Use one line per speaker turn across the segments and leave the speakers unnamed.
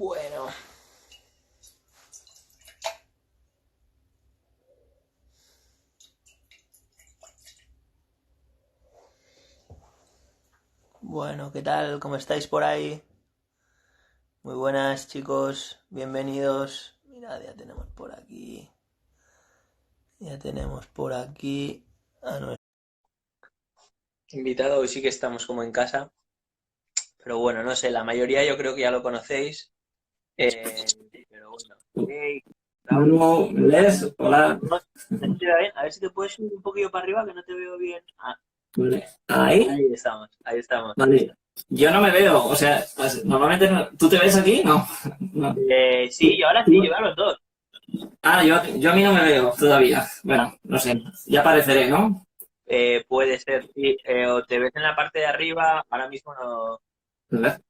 Bueno, bueno, ¿qué tal? ¿Cómo estáis por ahí? Muy buenas, chicos. Bienvenidos. Mirad, ya tenemos por aquí a nuestro invitado. Hoy sí que estamos como en casa, pero bueno, no sé, la mayoría yo creo que ya lo conocéis. Eh, pero bueno. Hey, Raúl,
Manu, ¿me ves? Hola.
¿me escuchas bien? A ver si te puedes subir un poquillo para arriba, que no te veo bien. Ah,
Vale. ¿Ahí?
ahí estamos, ahí estamos.
Vale. Yo no me veo, o sea, pues, normalmente ¿tú te ves aquí? No. No.
Sí, yo ahora sí, yo a los dos.
Ah, yo a mí no me veo todavía. Bueno, no sé, ya apareceré, ¿no?
Puede ser, sí. O te ves en la parte de arriba, ahora mismo no.
¿Verdad?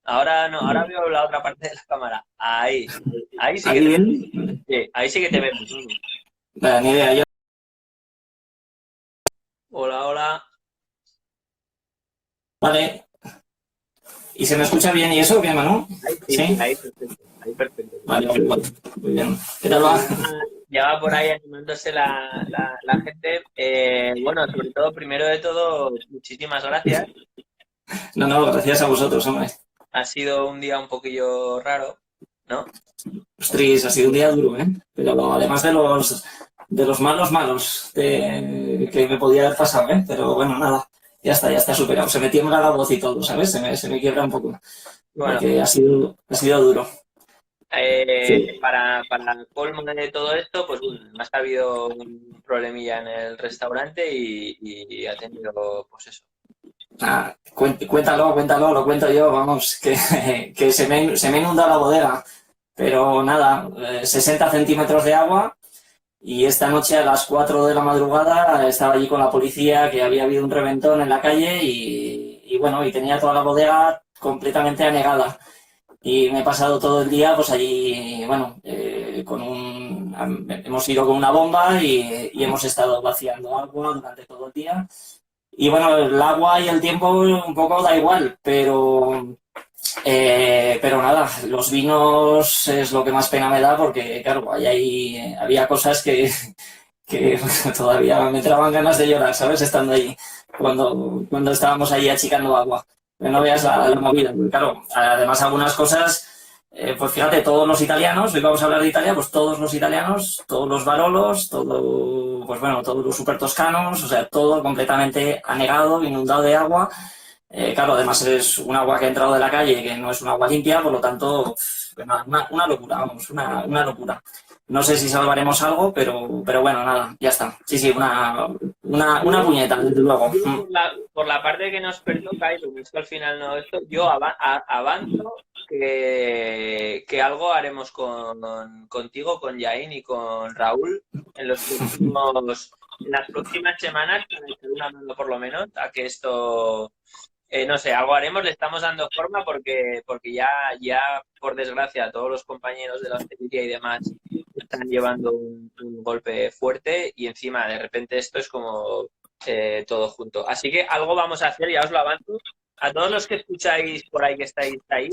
Ahora no, ahora veo la otra parte de la cámara. Ahí sí que
¿Ahí
te,
bien? Vale.
sí, ahí sí que te vemos.
Vale, ni idea.
Hola, hola.
Vale. ¿Y se me escucha bien y eso? ¿Bien, Manu?
Ahí sí,
¿Sí?
ahí perfecto, ahí perfecto.
Vale, vale, vale. Muy bien. ¿Qué tal va?
Pues ya va por ahí animándose la gente. Bueno, sobre todo, primero de todo, muchísimas gracias.
No, no, gracias a vosotros, hombre.
Ha sido un día un poquillo raro, ¿no?
Ostras, ha sido un día duro, ¿eh? Pero además de los malos malos que me podía haber pasado, ¿eh? Pero bueno, nada, ya está superado. Se me tiembla la voz y todo, ¿sabes? Se me quiebra un poco,
Bueno,
porque ha sido duro. Sí.
para el colmo de todo esto, pues bueno, además ha habido un problemilla en el restaurante y ha tenido, pues eso.
Ah, cuéntalo, lo cuento yo, vamos, que se me inunda la bodega. Pero nada, 60 centímetros de agua. Y esta noche a las 4 de la madrugada estaba allí con la policía, que había habido un reventón en la calle y bueno, y tenía toda la bodega completamente anegada. Y me he pasado todo el día pues allí, bueno, hemos ido con una bomba y hemos estado vaciando agua durante todo el día. Y bueno, el agua y el tiempo un poco da igual, pero nada, los vinos es lo que más pena me da porque, claro, había cosas que todavía me entraban ganas de llorar, ¿sabes? Estando ahí, cuando estábamos ahí achicando agua. Pero no veas la movida, porque claro, además algunas cosas, pues fíjate, todos los italianos, hoy vamos a hablar de Italia, pues todos los italianos, todos los Barolos, pues bueno, todos los super toscanos, o sea, todo completamente anegado, inundado de agua. Claro, además es un agua que ha entrado de la calle, que no es un agua limpia, por lo tanto, una locura, vamos, una locura. No sé si salvaremos algo, pero bueno, nada, ya está. Sí, sí, una
Yo,
puñeta, desde luego.
yo por la parte que nos pertoca, y lo esto al final no esto, yo avanzo que algo haremos contigo, con Yain y con Raúl en las próximas semanas para echar una mano por lo menos a que esto no sé, algo haremos, le estamos dando forma porque ya por desgracia, todos los compañeros de la hostelería y demás están llevando un golpe fuerte y encima de repente esto es como todo junto. Así que algo vamos a hacer, ya os lo avanzo. A todos los que escucháis por ahí que estáis ahí,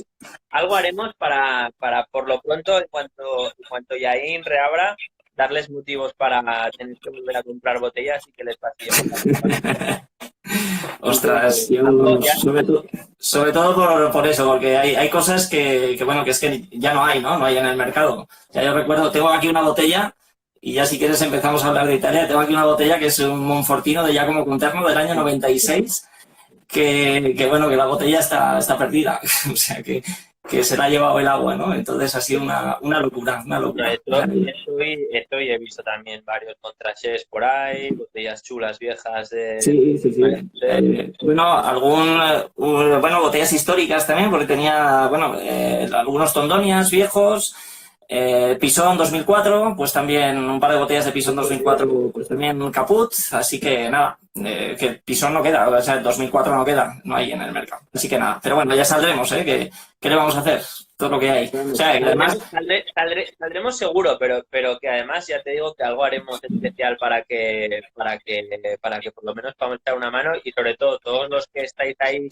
algo haremos para por lo pronto, en cuanto Yain reabra, darles motivos para tener que volver a comprar botellas y que les vaciemos la copa. Así
Ostras,
que
yo,
algo, ya,
sobre todo por eso, porque hay cosas que, bueno, que es que ya no hay, ¿no? No hay en el mercado. O sea, yo recuerdo, tengo aquí una botella, y ya si quieres empezamos a hablar de Italia, tengo aquí una botella que es un Monfortino de Giacomo Conterno del año 96, que bueno, que la botella está perdida. O sea, que se la ha llevado el agua, ¿no? Entonces ha sido una locura, una
ya
locura. O
esto,
sea,
esto y he visto también varios contrachés por ahí, botellas chulas viejas de...
sí, sí, sí. Bueno, bueno, botellas históricas también, porque tenía, bueno, algunos tondonias viejos, Pisón 2004, pues también un par de botellas de Pisón 2004, pues también Caput, así que nada, que Pisón no queda, o sea, 2004 no queda, no hay en el mercado, así que nada, pero bueno, ya saldremos, ¿eh? ¿Qué le vamos a hacer? Todo lo que hay. O sea, que además,
Saldremos seguro, pero que además ya te digo que algo haremos especial para que por lo menos podamos echar una mano y sobre todo todos los que estáis ahí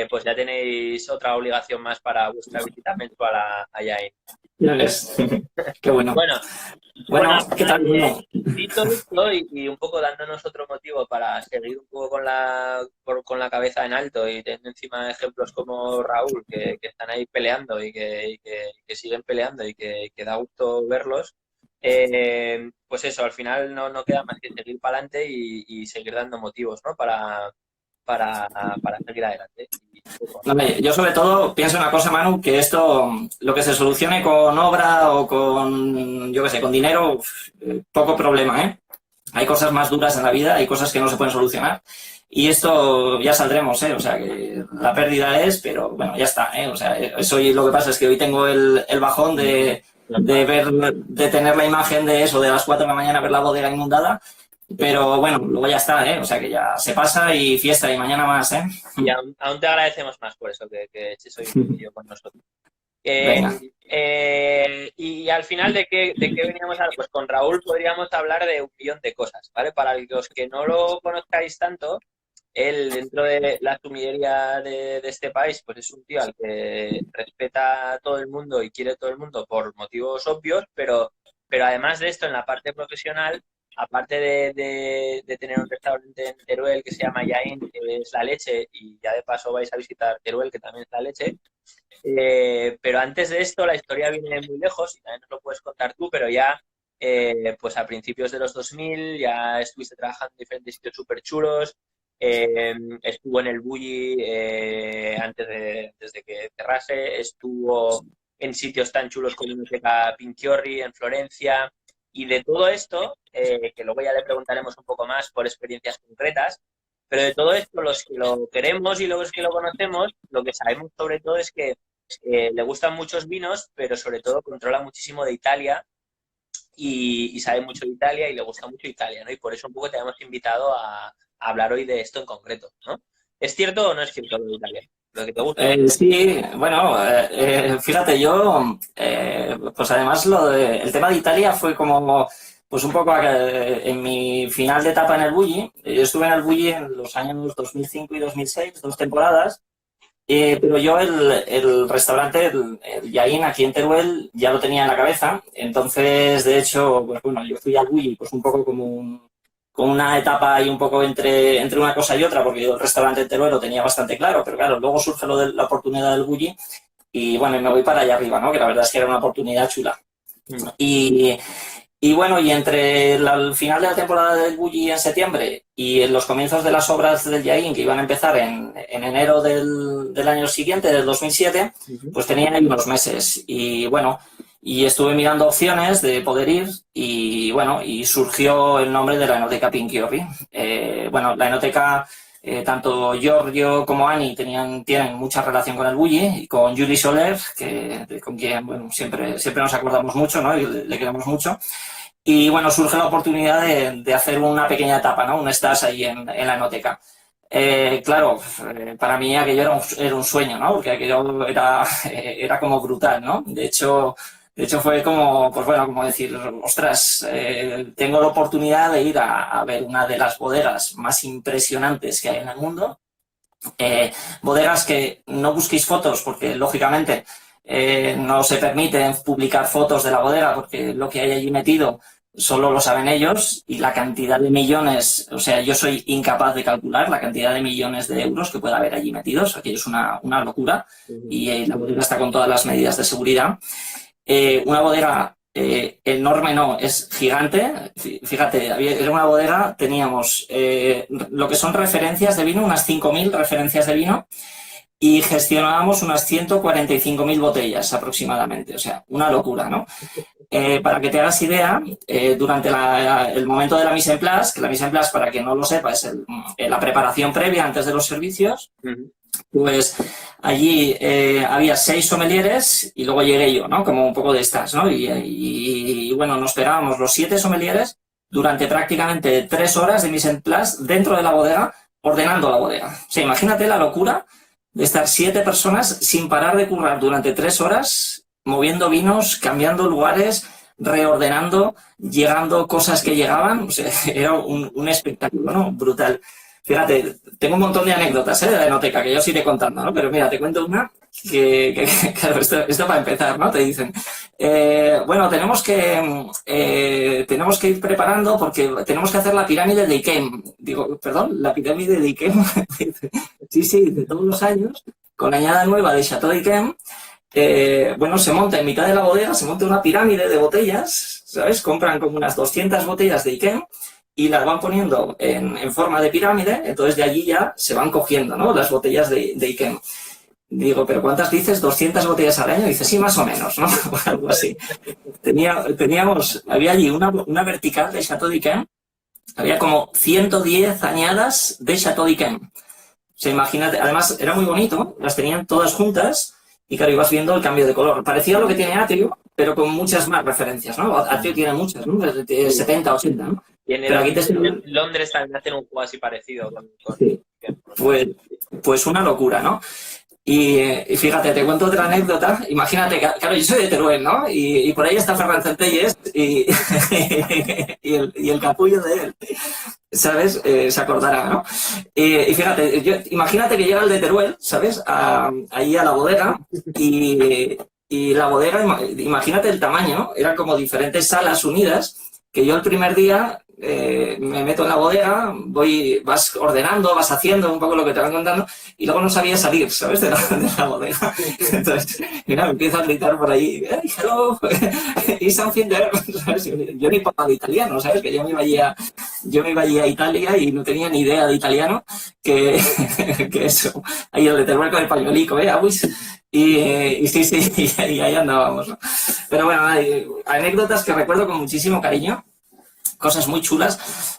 pues ya tenéis otra obligación más para vuestra visita mensual a Jaén.
Ya ves. Qué bueno.
Bueno,
Bueno, ¿qué tal? Bueno,
dicho esto y un poco dándonos otro motivo para seguir un poco con la cabeza en alto y teniendo encima ejemplos como Raúl, que están ahí peleando y que siguen peleando y que da gusto verlos, pues eso, al final no queda más que seguir para adelante y seguir dando motivos, ¿no? Para seguir adelante.
vale, yo sobre todo pienso una cosa, Manu, que esto, lo que se solucione con obra o con, yo qué sé, con dinero, poco problema, ¿eh? Hay cosas más duras en la vida, hay cosas que no se pueden solucionar. Y esto ya saldremos, ¿eh? O sea, que la pérdida es, pero bueno, ya está, ¿eh? O sea, eso y lo que pasa es que hoy tengo el bajón de tener la imagen de eso, de las 4 de la mañana, ver la bodega inundada. Pero bueno, luego ya está, ¿eh? O sea, que ya se pasa y fiesta y mañana más, ¿eh?
Y aún te agradecemos más por eso, que eches hoy un vídeo con nosotros.
Venga.
Y al final, ¿de qué veníamos a hablar? Pues con Raúl podríamos hablar de un millón de cosas, ¿vale? Para los que no lo conozcáis tanto, él, dentro de la sumillería de este país, pues es un tío al que respeta a todo el mundo y quiere a todo el mundo por motivos obvios, pero además de esto, en la parte profesional, aparte de tener un restaurante en Teruel que se llama Jaén, que es la leche, y ya de paso vais a visitar Teruel, que también es la leche. Pero antes de esto, la historia viene muy lejos, y también nos lo puedes contar tú, pero ya pues a principios de los 2000 ya estuviste trabajando en diferentes sitios súper chulos. Estuvo en el Bulli antes de que cerrase, estuvo en sitios tan chulos como Enoteca Pinchiorri, en Florencia, y de todo esto, que luego ya le preguntaremos un poco más por experiencias concretas, pero de todo esto, los que lo queremos y los que lo conocemos, lo que sabemos sobre todo es que le gustan muchos vinos, pero sobre todo controla muchísimo de Italia y sabe mucho de Italia y le gusta mucho Italia, ¿no? Y por eso un poco te hemos invitado a hablar hoy de esto en concreto, ¿no? ¿Es cierto o no es cierto lo de Italia? Lo que te gusta.
Sí, bueno, fíjate, yo, pues además el tema de Italia fue como, pues un poco en mi final de etapa en el Bulli. Yo estuve en el Bulli en los años 2005 y 2006, 2 temporadas, pero yo el restaurante, el Jaén aquí en Teruel, ya lo tenía en la cabeza. Entonces, de hecho, pues bueno, yo fui al Bulli pues un poco con una etapa ahí un poco entre una cosa y otra, porque yo el restaurante en Teruel lo tenía bastante claro, pero claro, luego surge lo de la oportunidad del Bulli y bueno, me voy para allá arriba, ¿no? Que la verdad es que era una oportunidad chula. Y bueno, y entre el final de la temporada del Bulli en septiembre y en los comienzos de las obras del Jaén, que iban a empezar en enero del año siguiente, del 2007, pues tenían ahí unos meses. Y bueno, y estuve mirando opciones de poder ir y bueno, y surgió el nombre de la Enoteca Pinchiorri. Bueno, la Enoteca, tanto Giorgio como Ani tienen mucha relación con el Bulli y con Juli Soler, con quien bueno, siempre nos acordamos mucho, ¿no? Y le queremos mucho. Y bueno, surge la oportunidad de hacer una pequeña etapa, ¿no? Un stage ahí en la Enoteca. Claro, para mí aquello era un sueño, ¿no? Porque aquello era como brutal, ¿no? De hecho fue como, pues bueno, como decir, ostras, tengo la oportunidad de ir a ver una de las bodegas más impresionantes que hay en el mundo. Bodegas que no busquéis fotos porque, lógicamente, no se permiten publicar fotos de la bodega porque lo que hay allí metido solo lo saben ellos y la cantidad de millones, o sea, yo soy incapaz de calcular la cantidad de millones de euros que puede haber allí metidos, aquello es una locura y la bodega está con todas las medidas de seguridad. Una bodega enorme, no, es gigante. Fíjate, era una bodega, teníamos lo que son referencias de vino, unas 5.000 referencias de vino y gestionábamos unas 145.000 botellas aproximadamente, o sea, una locura, ¿no? Para que te hagas idea, durante el momento de la mise en place, que la mise en place, para quien no lo sepa, es la preparación previa antes de los servicios, pues allí había 6 sommeliers y luego llegué yo, ¿no? Como un poco de estas, ¿no? Y bueno, nos pegábamos los 7 sommeliers durante prácticamente 3 horas de mise en place dentro de la bodega, ordenando la bodega. O sea, imagínate la locura de estar 7 personas sin parar de currar durante 3 horas, moviendo vinos, cambiando lugares, reordenando, llegando cosas que llegaban. O sea, era un espectáculo, ¿no? Brutal. Fíjate, tengo un montón de anécdotas de la enoteca que yo os iré contando, ¿no? Pero mira, te cuento una claro, esto para empezar, ¿no? Te dicen, bueno, tenemos que ir preparando porque tenemos que hacer la pirámide de Ikem. Digo, perdón, ¿la pirámide de Ikem? Sí, de todos los años, con la añada nueva de Chateau d'Yquem, bueno, se monta en mitad de la bodega, se monta una pirámide de botellas, ¿sabes? Compran como unas 200 botellas de Ikem y las van poniendo en forma de pirámide, entonces de allí ya se van cogiendo, ¿no? Las botellas de Ikem. Digo, ¿pero cuántas dices? ¿200 botellas al año? Dice, sí, más o menos, ¿no? O algo así. Había allí una vertical de Chateau d'Yquem, había como 110 añadas de Chateau d'Yquem. O sea, imagínate, además era muy bonito, las tenían todas juntas y claro, ibas viendo el cambio de color. Parecía lo que tiene Atrio, pero con muchas más referencias, ¿no? Atrio tiene muchas, ¿no? 70, 80, ¿no?
Pero aquí en Londres también hacen un juego así parecido.
Sí. Pues una locura, ¿no? Y fíjate, te cuento otra anécdota. Imagínate, claro, yo soy de Teruel, ¿no? Y por ahí está Ferran Centelles y el capullo de él, ¿sabes? Se acordará, ¿no? Y fíjate, imagínate que llega el de Teruel, ¿sabes? Ahí a la bodega y la bodega, imagínate el tamaño, eran como diferentes salas unidas, que yo el primer día me meto en la bodega, vas ordenando, vas haciendo un poco lo que te van contando y luego no sabía salir, ¿sabes? De la bodega. Entonces, mira, me empiezo a gritar por ahí, hey, hello, is something there, ¿sabes? Yo ni para italiano, ¿sabes? Que yo me iba allí a Italia y no tenía ni idea de italiano que eso. Ahí el de Teruel con el pañuelico, Aguis. Y sí, y ahí andábamos, ¿no? Pero bueno, hay anécdotas que recuerdo con muchísimo cariño, cosas muy chulas.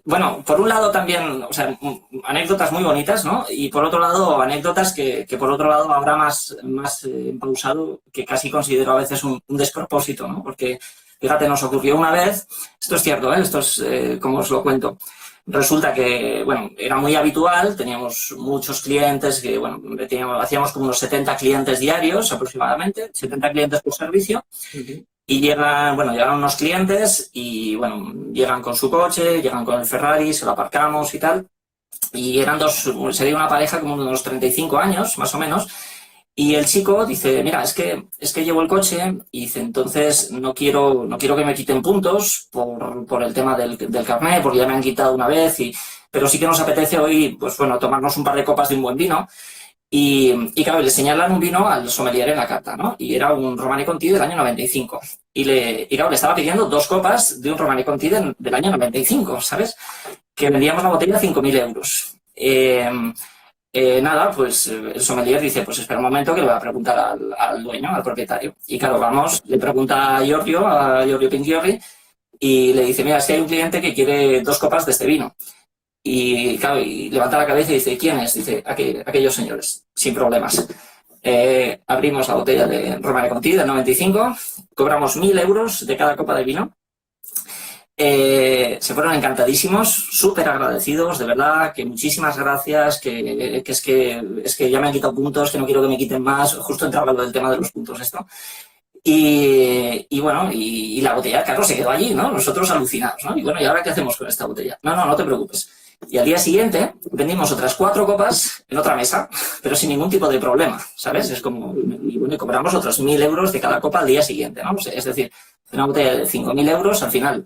Bueno, por un lado también, o sea, anécdotas muy bonitas, ¿no? Y por otro lado, anécdotas que por otro lado habrá más pausado, que casi considero a veces un despropósito, ¿no? Porque, fíjate, nos ocurrió una vez, esto es cierto, esto es como os lo cuento. Resulta que, bueno, era muy habitual, teníamos muchos clientes, que, bueno, hacíamos como unos 70 clientes diarios aproximadamente, 70 clientes por servicio, y llegan unos clientes y, bueno, llegan con su coche, llegan con el Ferrari, se lo aparcamos y tal, y sería una pareja como de unos 35 años, más o menos, y el chico dice, mira, es que llevo el coche y dice, entonces no quiero que me quiten puntos por el tema del carnet, porque ya me han quitado una vez, pero sí que nos apetece hoy, pues bueno, tomarnos un par de copas de un buen vino. Y claro, le señalan un vino al sommelier en la carta, ¿no? Y era un Romanée Conti del año 95. Y claro, le estaba pidiendo 2 copas de un Romanée Conti del año 95, ¿sabes? Que vendíamos la botella a 5.000 euros. Nada, pues el sommelier dice, pues espera un momento que le voy a preguntar al dueño, al propietario. Y claro, le pregunta a Giorgio Pinchiorri, y le dice, mira, es que hay un cliente que quiere 2 copas de este vino. Y claro, y levanta la cabeza y dice, ¿quién es? Dice, aquellos señores, sin problemas. Abrimos la botella de Romanée Conti del 95, cobramos 1.000 euros de cada copa de vino. Se fueron encantadísimos, súper agradecidos, de verdad, que muchísimas gracias, que es que ya me han quitado puntos, que no quiero que me quiten más, justo entraba lo del tema de los puntos esto. Y bueno, y la botella, claro, se quedó allí, ¿no? Nosotros alucinados, ¿no? Y bueno, ¿y ahora qué hacemos con esta botella? No te preocupes. Y al día siguiente vendimos otras 4 copas en otra mesa, pero sin ningún tipo de problema, ¿sabes? Es como, y bueno, cobramos otros 1.000 euros de cada copa al día siguiente, ¿no? Es decir, una botella de 5.000 euros, al final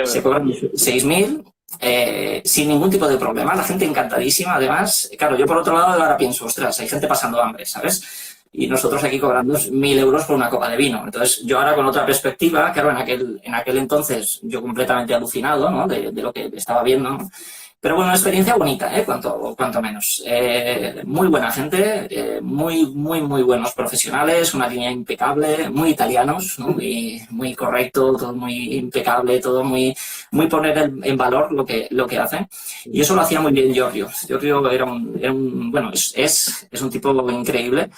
se cobran 6.000, sin ningún tipo de problema. La gente encantadísima, además. Claro, yo por otro lado ahora pienso, ostras, hay gente pasando hambre, ¿sabes? Y nosotros aquí cobrando 1.000 euros por una copa de vino. Entonces, yo ahora con otra perspectiva, claro, en aquel entonces yo completamente alucinado, ¿no? De lo que estaba viendo, ¿no? Pero bueno, una experiencia bonita, cuanto menos. Muy buena gente, muy buenos profesionales, una línea impecable, muy italianos, ¿no? Muy correcto, todo muy impecable, todo muy poner en valor lo que hacen. Y eso lo hacía muy bien Giorgio. Giorgio era bueno, es un tipo increíble,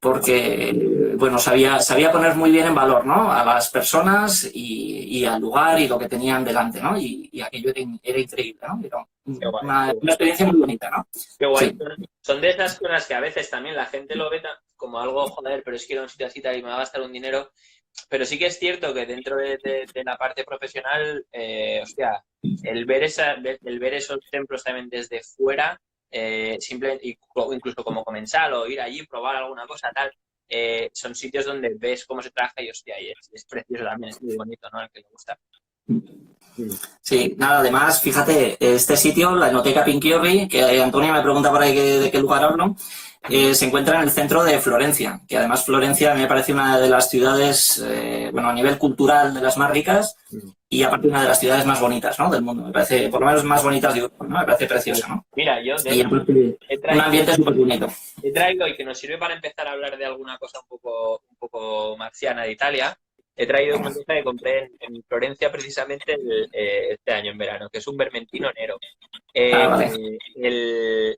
porque, bueno, sabía poner muy bien en valor, ¿no? A las personas y al lugar y lo que tenían delante, ¿no? Y aquello era increíble, ¿no? Era una experiencia muy bonita, ¿no?
Qué guay.
Sí.
Son de esas cosas que a veces también la gente lo ve como algo, joder, pero es que ir a un sitio así tal y me va a gastar un dinero. pero sí que es cierto que dentro de la parte profesional, hostia, el ver esos templos también desde fuera, incluso como comensal o ir allí, probar alguna cosa tal, son sitios donde ves cómo se trabaja y hostia, y es precioso también, es muy bonito, ¿no? Al que le gusta.
Sí, nada, además, fíjate, este sitio, la Enoteca Pinchiorri, que Antonio me pregunta por ahí de qué lugar hablo, se encuentra en el centro de Florencia, que además Florencia a mí me parece una de las ciudades, bueno, a nivel cultural de las más ricas y aparte una de las ciudades más bonitas, ¿no? Del mundo. Me parece, por lo menos más bonitas de Europa, ¿no? Me parece preciosa, ¿no?
Mira, yo
y aparte, un ambiente súper bonito.
He traído, y que nos sirve para empezar a hablar de alguna cosa un poco marciana de Italia, he traído una cosa que compré en Florencia precisamente este año en verano, que es un vermentino nero.
Vale.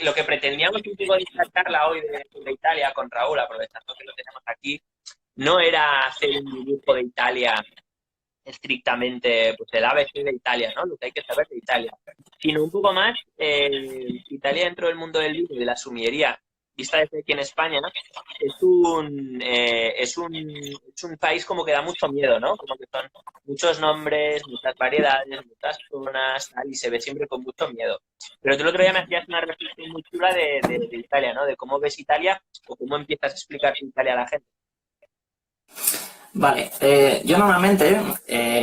Lo que pretendíamos un poco destacarla hoy de Italia con Raúl, aprovechando que lo tenemos aquí, no era hacer un dibujo de Italia estrictamente, pues el ABC de Italia, ¿no? Lo que hay que saber de Italia, sino un poco más Italia dentro del mundo del vino y de la sumillería, vista desde aquí en España, es un país como que da mucho miedo, ¿no? Como que son muchos nombres, muchas variedades, muchas zonas, tal, y se ve siempre con mucho miedo. Pero tú el otro día me hacías una reflexión muy chula de Italia, ¿no? De cómo ves Italia o cómo empiezas a explicar Italia a la gente.
Vale, yo normalmente,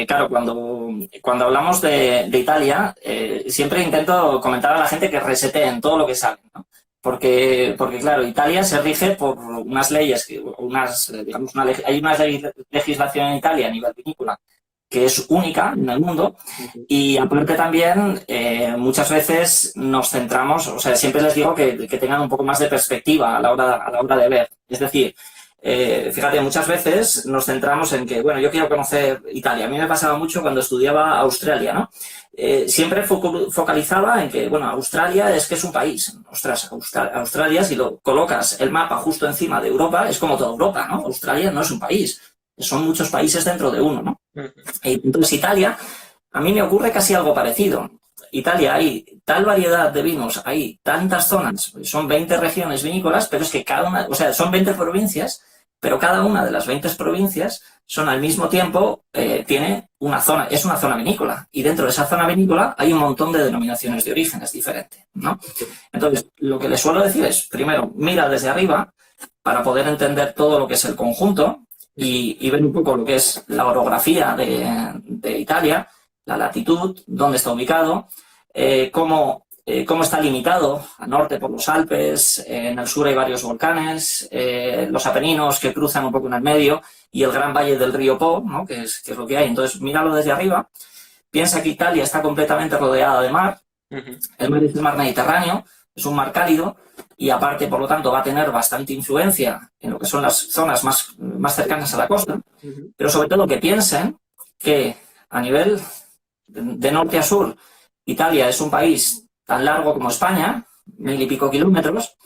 claro, cuando hablamos de Italia, siempre intento comentar a la gente que reseteen todo lo que saben, ¿no? Porque, claro, Italia se rige por unas leyes, digamos, hay una legislación en Italia a nivel vinícola que es única en el mundo y aparte también muchas veces nos centramos, o sea, siempre les digo que tengan un poco más de perspectiva a la hora de ver. Es decir, fíjate, muchas veces nos centramos en que, bueno, yo quiero conocer Italia. A mí me pasaba mucho cuando estudiaba Australia, ¿no? Siempre focalizaba en que, bueno, Australia es que es un país. Ostras, Australia, si lo colocas el mapa justo encima de Europa, es como toda Europa, ¿no? Australia no es un país. Son muchos países dentro de uno, ¿no? Entonces, Italia, a mí me ocurre casi algo parecido. Italia hay tal variedad de vinos, hay tantas zonas, son 20 regiones vinícolas, pero es que cada una, o sea, son 20 provincias, pero cada una de las 20 provincias son al mismo tiempo, tiene una zona, es una zona vinícola, y dentro de esa zona vinícola hay un montón de denominaciones de orígenes diferentes, ¿no? Entonces, lo que les suelo decir es, primero, mira desde arriba para poder entender todo lo que es el conjunto y ver un poco lo que es la orografía de Italia, la latitud, dónde está ubicado, cómo está limitado al norte por los Alpes, en el sur hay varios volcanes, los Apeninos que cruzan un poco en el medio y el gran valle del río Po, ¿no? que es lo que hay. Entonces, míralo desde arriba, piensa que Italia está completamente rodeada de mar, el mar es el mar Mediterráneo, es un mar cálido y aparte, por lo tanto, va a tener bastante influencia en lo que son las zonas más cercanas a la costa, pero sobre todo que piensen que a nivel de norte a sur, Italia es un país tan largo como España, 1000 y pico kilómetros,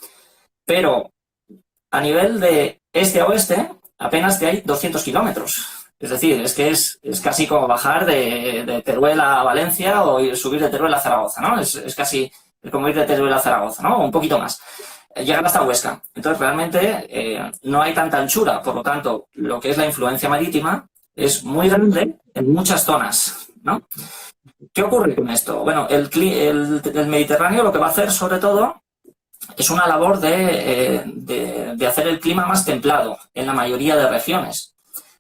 pero a nivel de este a oeste apenas que hay 200 kilómetros. Es decir, es que es casi como bajar de Teruel a Valencia o subir de Teruel a Zaragoza, ¿no? Es casi como ir de Teruel a Zaragoza, ¿no? O un poquito más. Llegar hasta Huesca. Entonces, realmente no hay tanta anchura. Por lo tanto, lo que es la influencia marítima es muy grande en muchas zonas, ¿no? ¿Qué ocurre con esto? Bueno, el Mediterráneo lo que va a hacer, sobre todo, es una labor de hacer el clima más templado en la mayoría de regiones.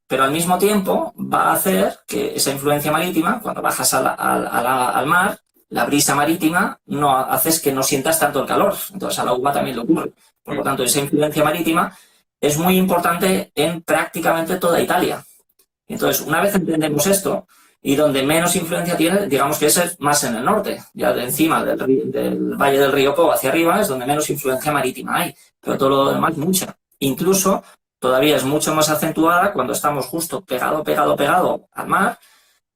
Pero al mismo tiempo va a hacer que esa influencia marítima, cuando bajas al mar, la brisa marítima no haces que no sientas tanto el calor. Entonces a la uva también le ocurre. Por lo tanto, esa influencia marítima es muy importante en prácticamente toda Italia. Entonces, una vez entendemos esto, y donde menos influencia tiene, digamos que es más en el norte, ya de encima del valle del río Po hacia arriba, es donde menos influencia marítima hay, pero todo lo demás mucha. Incluso todavía es mucho más acentuada cuando estamos justo pegado al mar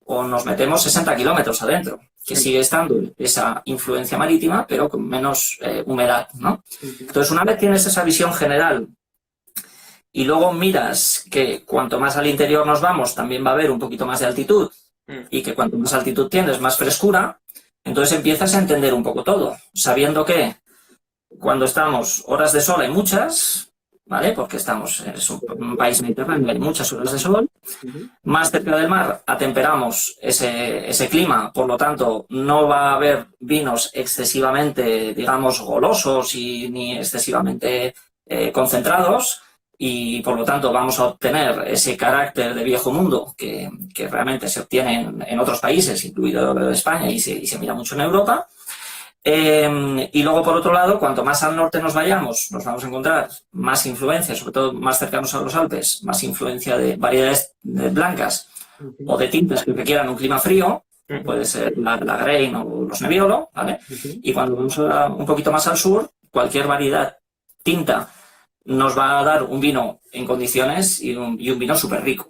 o nos metemos 60 kilómetros adentro, que sigue estando esa influencia marítima, pero con menos humedad, ¿no? Entonces, una vez tienes esa visión general y luego miras que cuanto más al interior nos vamos, también va a haber un poquito más de altitud, y que cuanto más altitud tienes, más frescura, entonces empiezas a entender un poco todo, sabiendo que cuando estamos horas de sol hay muchas, ¿vale? Porque es un país mediterráneo, hay muchas horas de sol. Más cerca del mar atemperamos ese clima, por lo tanto no va a haber vinos excesivamente, digamos, golosos ni excesivamente concentrados, y por lo tanto vamos a obtener ese carácter de viejo mundo que realmente se obtiene en otros países, incluido España, y se mira mucho en Europa. Y luego, por otro lado, cuanto más al norte nos vayamos, nos vamos a encontrar más influencia, sobre todo más cercanos a los Alpes, más influencia de variedades blancas o de tintas que requieran un clima frío, puede ser la Grain o los Nebbiolo, ¿vale? Y cuando vamos un poquito más al sur, cualquier variedad tinta nos va a dar un vino en condiciones y un vino súper rico.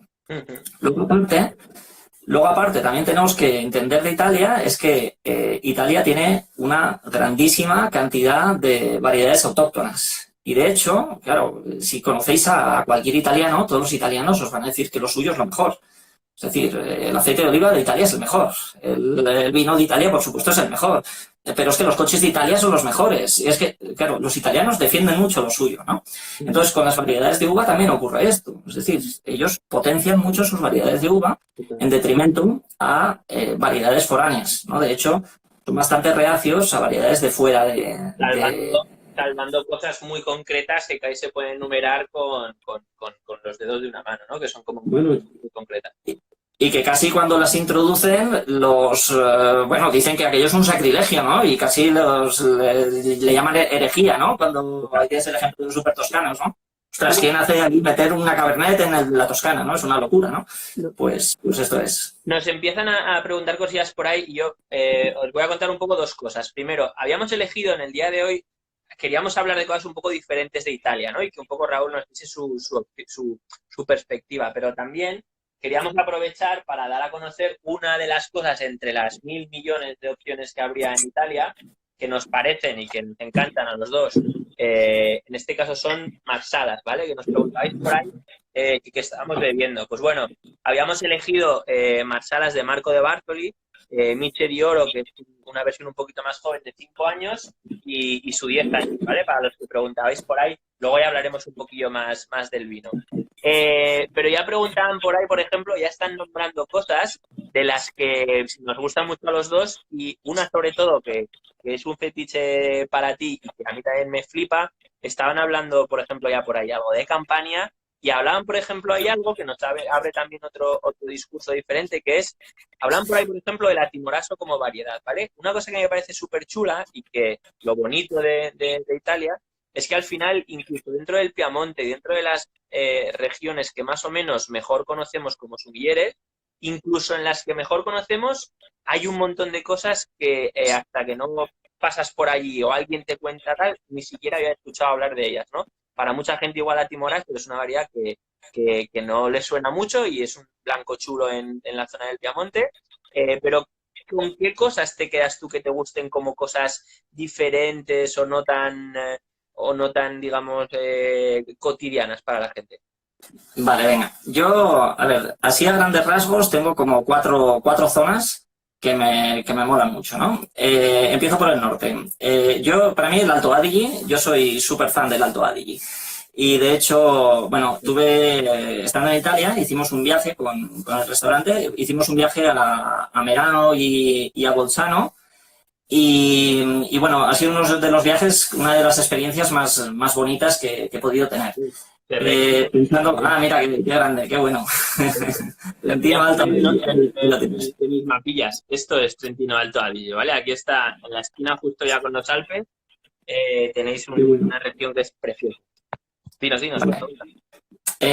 Luego, aparte, también tenemos que entender de Italia es que Italia tiene una grandísima cantidad de variedades autóctonas. Y de hecho, claro, si conocéis a cualquier italiano, todos los italianos os van a decir que lo suyo es lo mejor. Es decir, el aceite de oliva de Italia es el mejor. El vino de Italia, por supuesto, es el mejor. Pero es que los coches de Italia son los mejores. Y es que, claro, los italianos defienden mucho lo suyo, ¿no? Entonces, con las variedades de uva también ocurre esto. Es decir, ellos potencian mucho sus variedades de uva en detrimento a variedades foráneas, ¿no? De hecho, son bastante reacios a variedades de fuera
salvando cosas muy concretas que ahí se pueden enumerar con los dedos de una mano, ¿no? Que son como muy concretas.
Y que casi cuando las introducen, dicen que aquello es un sacrilegio, ¿no? Y casi le llaman herejía, ¿no? Cuando tienes el ejemplo de los super toscanos, ¿no? Ostras, ¿quién hace aquí meter una Cabernet en la Toscana, ¿no? Es una locura, ¿no? Pues esto es.
Nos empiezan a preguntar cosillas por ahí y yo os voy a contar un poco dos cosas. Primero, habíamos elegido en el día de hoy, queríamos hablar de cosas un poco diferentes de Italia, ¿no? Y que un poco Raúl nos dice su perspectiva, pero también queríamos aprovechar para dar a conocer una de las cosas entre las 1.000 millones de opciones que habría en Italia, que nos parecen y que nos encantan a los dos. En este caso son marsalas, ¿vale? Que nos preguntabais por ahí y que estábamos bebiendo. Pues bueno, habíamos elegido marsalas de Marco de Bartoli, Miche di Oro, que es una versión un poquito más joven de 5 años, y su 10 años, ¿vale? Para los que preguntabais por ahí. Luego ya hablaremos un poquillo más del vino. Pero ya preguntaban por ahí, por ejemplo, ya están nombrando cosas de las que nos gustan mucho a los dos, y una sobre todo que es un fetiche para ti y que a mí también me flipa. Estaban hablando, por ejemplo, ya por ahí algo de Campania, y hablaban, por ejemplo, hay algo que nos abre también otro discurso diferente, que es, hablan por ahí, por ejemplo, del Atimorasso como variedad, ¿vale? Una cosa que me parece súper chula y que lo bonito de Italia es que al final, incluso dentro del Piamonte, dentro de las regiones que más o menos mejor conocemos como sumilleres, incluso en las que mejor conocemos, hay un montón de cosas que hasta que no pasas por allí o alguien te cuenta tal, ni siquiera había escuchado hablar de ellas, ¿no? Para mucha gente igual la Timorasso, pero es una variedad que no le suena mucho y es un blanco chulo en la zona del Piamonte. Pero ¿con qué cosas te quedas tú que te gusten como cosas diferentes o no tan digamos, cotidianas para la gente?
Vale, venga. Yo, a ver, así a grandes rasgos tengo como cuatro zonas que me molan mucho, ¿no? Empiezo por el norte. Para mí el Alto Adige, yo soy súper fan del Alto Adige. Y de hecho, bueno, estando en Italia, hicimos un viaje con el restaurante, hicimos un viaje a Merano y a Bolzano. Y bueno, ha sido uno de los viajes, una de las experiencias más bonitas que he podido tener. Pensando, mira, qué grande, qué bueno. Trentino Alto Adige.
De mis mapillas. Esto es Trentino Alto Adige, ¿vale? Aquí está, en la esquina, justo ya con los Alpes, tenéis una región que es preciosa. Dinos, vale.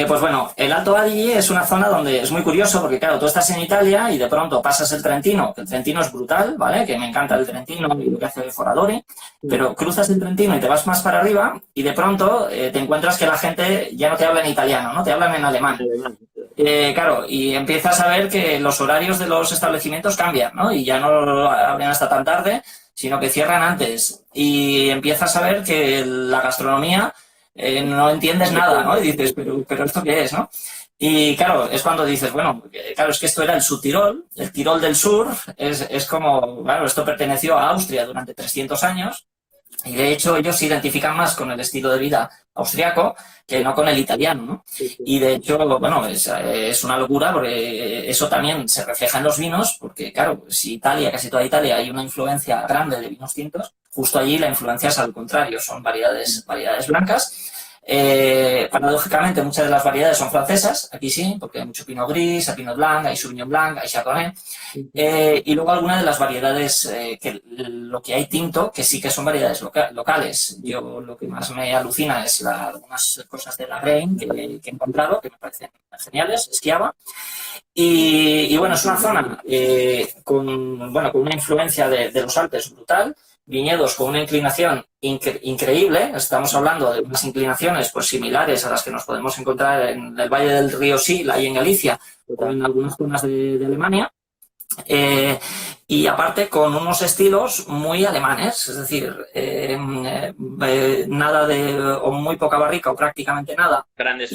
Pues bueno, el Alto Adige es una zona donde es muy curioso porque, claro, tú estás en Italia y de pronto pasas el Trentino, que el Trentino es brutal, ¿vale? Que me encanta el Trentino y lo que hace Foradori, pero cruzas el Trentino y te vas más para arriba y de pronto te encuentras que la gente ya no te habla en italiano, ¿no? Te hablan en alemán. Claro, y empiezas a ver que los horarios de los establecimientos cambian, ¿no? Y ya no abren hasta tan tarde, sino que cierran antes. Y empiezas a ver que la gastronomía... no entiendes nada, ¿no? Y dices, pero ¿esto qué es, no? Y claro, es cuando dices, bueno, claro, es que esto era el Subtirol, el Tirol del Sur, es como, claro, esto perteneció a Austria durante 300 años Y de hecho ellos se identifican más con el estilo de vida austriaco que no con el italiano, ¿no?
Sí, sí.
Y de hecho, bueno, es una locura porque eso también se refleja en los vinos, porque claro, si Italia, casi toda Italia, hay una influencia grande de vinos tintos, justo allí la influencia es al contrario, son variedades blancas. Paradójicamente, muchas de las variedades son francesas, aquí sí, porque hay mucho Pinot Gris, hay Pinot Blanc, hay Sauvignon Blanc, hay Chardonnay. Y luego algunas de las variedades, lo que hay tinto, que sí que son variedades locales. Yo lo que más me alucina es algunas cosas de la Grain que he encontrado, que me parecen geniales, Schiava. Y bueno, es una zona con una influencia de los Alpes brutal, viñedos con una inclinación increíble. Estamos hablando de unas inclinaciones pues similares a las que nos podemos encontrar en el Valle del Río Sil, ahí en Galicia, o en algunas zonas de Alemania. Y aparte con unos estilos muy alemanes, es decir, nada o muy poca barrica o prácticamente nada.
Grandes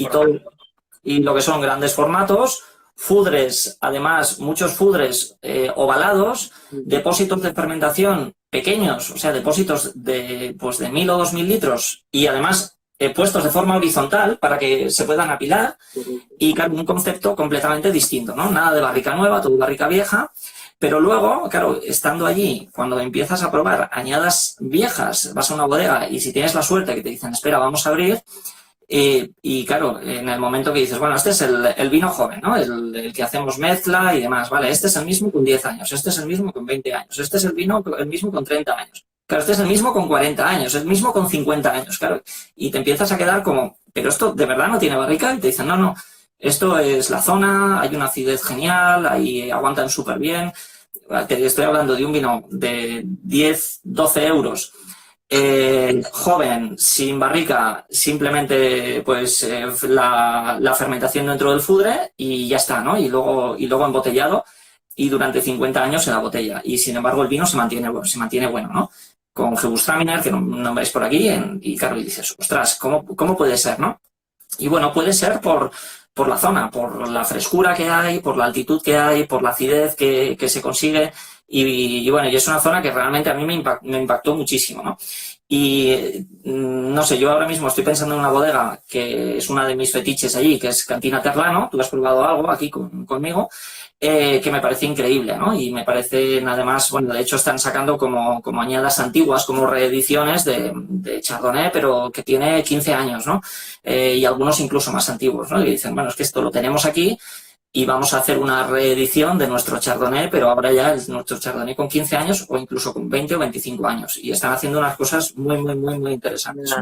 y lo que son grandes formatos, fudres, además muchos fudres ovalados, depósitos de fermentación pequeños, o sea, depósitos de 1.000 o 2.000 litros y además puestos de forma horizontal para que se puedan apilar y claro, un concepto completamente distinto, ¿no? Nada de barrica nueva, todo barrica vieja, pero luego, claro, estando allí, cuando empiezas a probar añadas viejas, vas a una bodega y si tienes la suerte que te dicen, espera, vamos a abrir, y claro, en el momento que dices, bueno, este es el vino joven, ¿no? El que hacemos mezcla y demás, ¿vale? Este es el mismo con 10 años, este es el mismo con 20 años, este es el mismo con 30 años. Claro, este es el mismo con 40 años, el mismo con 50 años, claro. Y te empiezas a quedar como, pero esto de verdad no tiene barrica. Y te dicen, no, esto es la zona, hay una acidez genial, ahí aguantan súper bien. Te estoy hablando de un vino de 10, 12 euros, joven, sin barrica, simplemente pues la fermentación dentro del fudre y ya está, ¿no? Y luego embotellado y durante 50 años en la botella. Y sin embargo el vino se mantiene bueno, ¿no? Con Gewürztraminer, que no veis por aquí, y claro, y dices, ostras, ¿cómo puede ser, no? Y bueno, puede ser por la zona, por la frescura que hay, por la altitud que hay, por la acidez que se consigue. Y bueno, y es una zona que realmente a mí me impactó muchísimo, ¿no? Y no sé, yo ahora mismo estoy pensando en una bodega que es una de mis fetiches allí, que es Cantina Terlano. Tú has probado algo aquí conmigo, que me parece increíble, ¿no? Y me parecen además, bueno, de hecho están sacando como añadas antiguas, como reediciones de Chardonnay, pero que tiene 15 años, ¿no? Y algunos incluso más antiguos, ¿no? Y dicen, bueno, es que esto lo tenemos aquí y vamos a hacer una reedición de nuestro Chardonnay, pero ahora ya es nuestro Chardonnay con 15 años o incluso con 20 o 25 años. Y están haciendo unas cosas muy, muy, muy, muy interesantes.
Es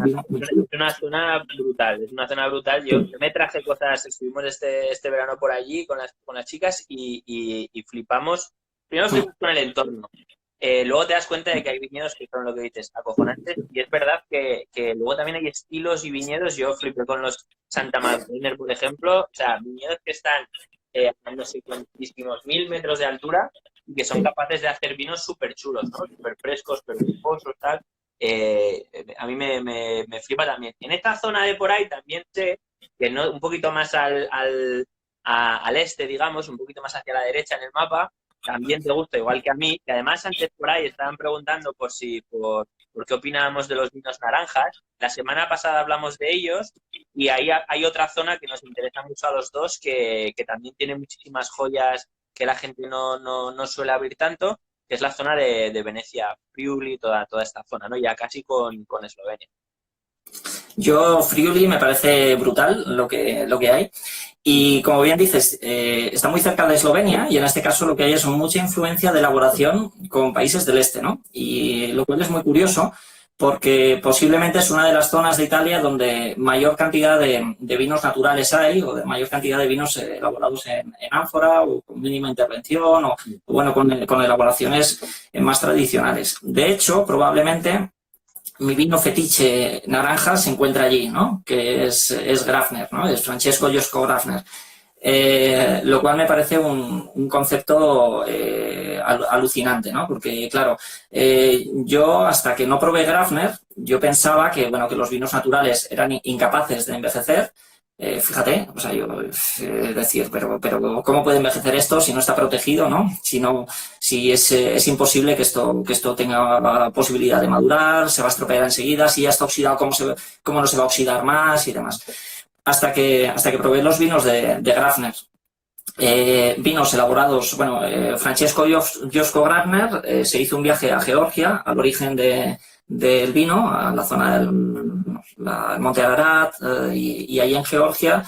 una zona brutal, es una zona brutal. Yo me traje cosas, estuvimos este verano por allí con las chicas y flipamos. Primero flipamos con el entorno. Luego te das cuenta de que hay viñedos que son lo que dices, acojonantes. Y es verdad que luego también hay estilos y viñedos. Yo flipé con los Santa Martiner, por ejemplo. O sea, viñedos que están a no sé cuantísimos 1.000 metros de altura y que son capaces de hacer vinos súper chulos, ¿no? Súper frescos, súper lujosos, tal. A mí me flipa también. En esta zona de por ahí también sé que no, un poquito más al este, digamos, un poquito más hacia la derecha en el mapa, también te gusta, igual que a mí, que además antes por ahí estaban preguntando por qué opinábamos de los vinos naranjas. La semana pasada hablamos de ellos y ahí hay otra zona que nos interesa mucho a los dos, que también tiene muchísimas joyas que la gente no suele abrir tanto, que es la zona de Venecia, Friuli, toda esta zona, ¿no? Ya casi con Eslovenia.
Yo, Friuli, me parece brutal lo que hay. Y como bien dices, está muy cerca de Eslovenia y en este caso lo que hay es mucha influencia de elaboración con países del este, ¿no? Y lo cual es muy curioso porque posiblemente es una de las zonas de Italia donde mayor cantidad de vinos naturales hay, o de mayor cantidad de vinos elaborados en ánfora o con mínima intervención o bueno, con elaboraciones más tradicionales. De hecho, probablemente mi vino fetiche naranja se encuentra allí, ¿no? Que es Grafner, ¿no? Es Francesco Josko Grafner. Lo cual me parece un concepto alucinante, ¿no? Porque, claro, yo hasta que no probé Grafner, yo pensaba que, bueno, que los vinos naturales eran incapaces de envejecer, fíjate, o sea, yo decir, pero ¿cómo puede envejecer esto si no está protegido, ¿no? Si es imposible que esto tenga posibilidad de madurar, se va a estropear enseguida, si ya está oxidado, ¿cómo no se va a oxidar más y demás? Hasta que probé los vinos de Grafner. Vinos elaborados, bueno, Francesco Josko Grafner se hizo un viaje a Georgia, al origen del vino, a la zona del Monte Ararat, y ahí en Georgia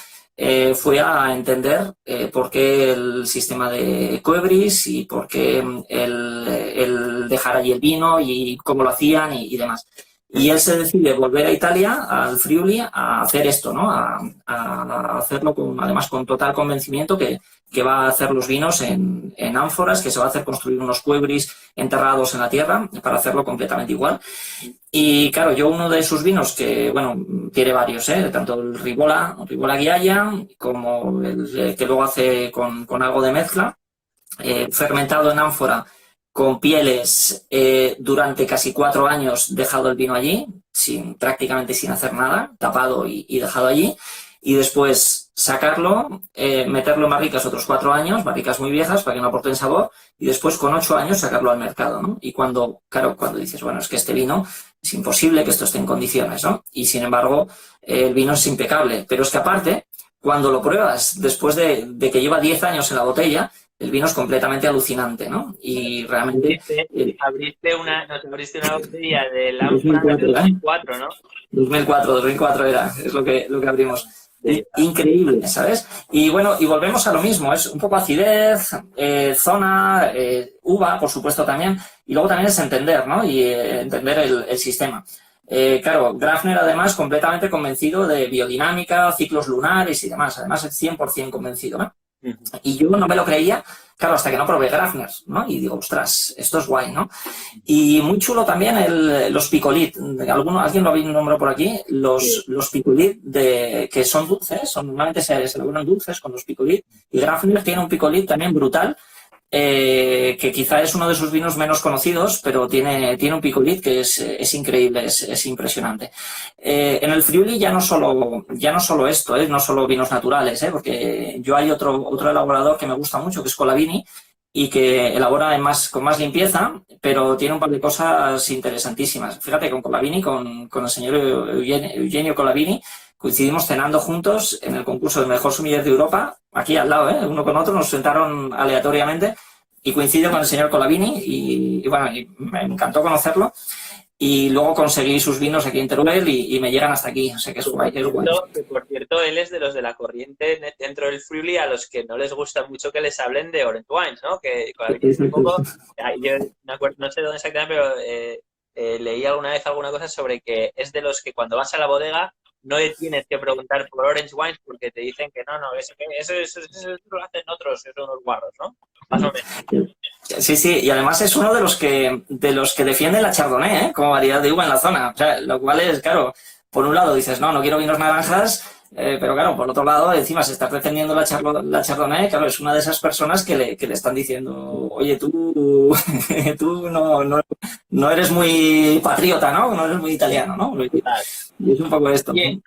fue a entender por qué el sistema de Coebris y por qué el dejar allí el vino y cómo lo hacían y demás. Y él se decide volver a Italia, al Friuli, a hacer esto, ¿no? A hacerlo además con total convencimiento que va a hacer los vinos en ánforas, que se va a hacer construir unos cuebris enterrados en la tierra para hacerlo completamente igual. Y claro, yo uno de sus vinos, que bueno, tiene varios, tanto el Ribola Ghiaia, como el que luego hace con algo de mezcla, fermentado en ánfora, con pieles, durante casi 4 años dejado el vino allí, prácticamente sin hacer nada, tapado y dejado allí, y después sacarlo, meterlo en barricas otros 4 años, barricas muy viejas para que no aporten sabor, y después con 8 años sacarlo al mercado, ¿no? Y cuando dices, bueno, es que este vino es imposible que esto esté en condiciones, ¿no? Y sin embargo, el vino es impecable, pero es que aparte, cuando lo pruebas después de que lleva 10 años en la botella, el vino es completamente alucinante, ¿no? Y realmente...
Abriste una botella de Ánfora de 2004, ¿no?
2004 era, es lo que abrimos. Sí. Increíble, ¿sabes? Y bueno, y volvemos a lo mismo, es un poco acidez, zona, uva, por supuesto también, y luego también es entender, ¿no? Y entender el sistema. Claro, Grafner además completamente convencido de biodinámica, ciclos lunares y demás, además es 100% convencido, ¿no? Y yo no me lo creía, claro, hasta que no probé Grafner, ¿no? Y digo, ostras, esto es guay, ¿no? Y muy chulo también los picolit. ¿Alguien lo habéis nombrado por aquí? Los picolit que son dulces, normalmente se elaboran dulces con los picolit. Y Grafner tiene un picolit también brutal, que quizá es uno de sus vinos menos conocidos, pero tiene un picolit que es increíble, es impresionante. En el Friuli ya no solo esto, no solo vinos naturales, porque yo hay otro elaborador que me gusta mucho, que es Colavini, y que elabora con más limpieza, pero tiene un par de cosas interesantísimas. Fíjate, con Colavini, con el señor Eugenio Colavini, coincidimos cenando juntos en el concurso del mejor sommelier de Europa, aquí al lado, uno con otro, nos sentaron aleatoriamente y coincido con el señor Colavini y bueno, y me encantó conocerlo. Y luego conseguí sus vinos aquí en Teruel y me llegan hasta aquí. O sea que es guay.
Por cierto, él es de los de la corriente dentro del Friuli a los que no les gusta mucho que les hablen de Orange Wines, ¿no? Que un poco, yo me acuerdo, no sé dónde exactamente, pero leí alguna vez alguna cosa sobre que es de los que cuando vas a la bodega no le tienes que preguntar por Orange Wines porque te dicen que no, eso lo hacen otros, son unos guarros, ¿no? Más o menos.
Sí, y además es uno de los que defienden la Chardonnay, como variedad de uva en la zona. O sea, lo cual es, claro, por un lado dices, no quiero vinos naranjas, pero claro, por otro lado, encima se está defendiendo la Chardonnay, claro, es una de esas personas que le están diciendo, oye, tú no eres muy patriota, ¿no? No eres muy italiano, ¿no? Y es un poco esto.
Bien,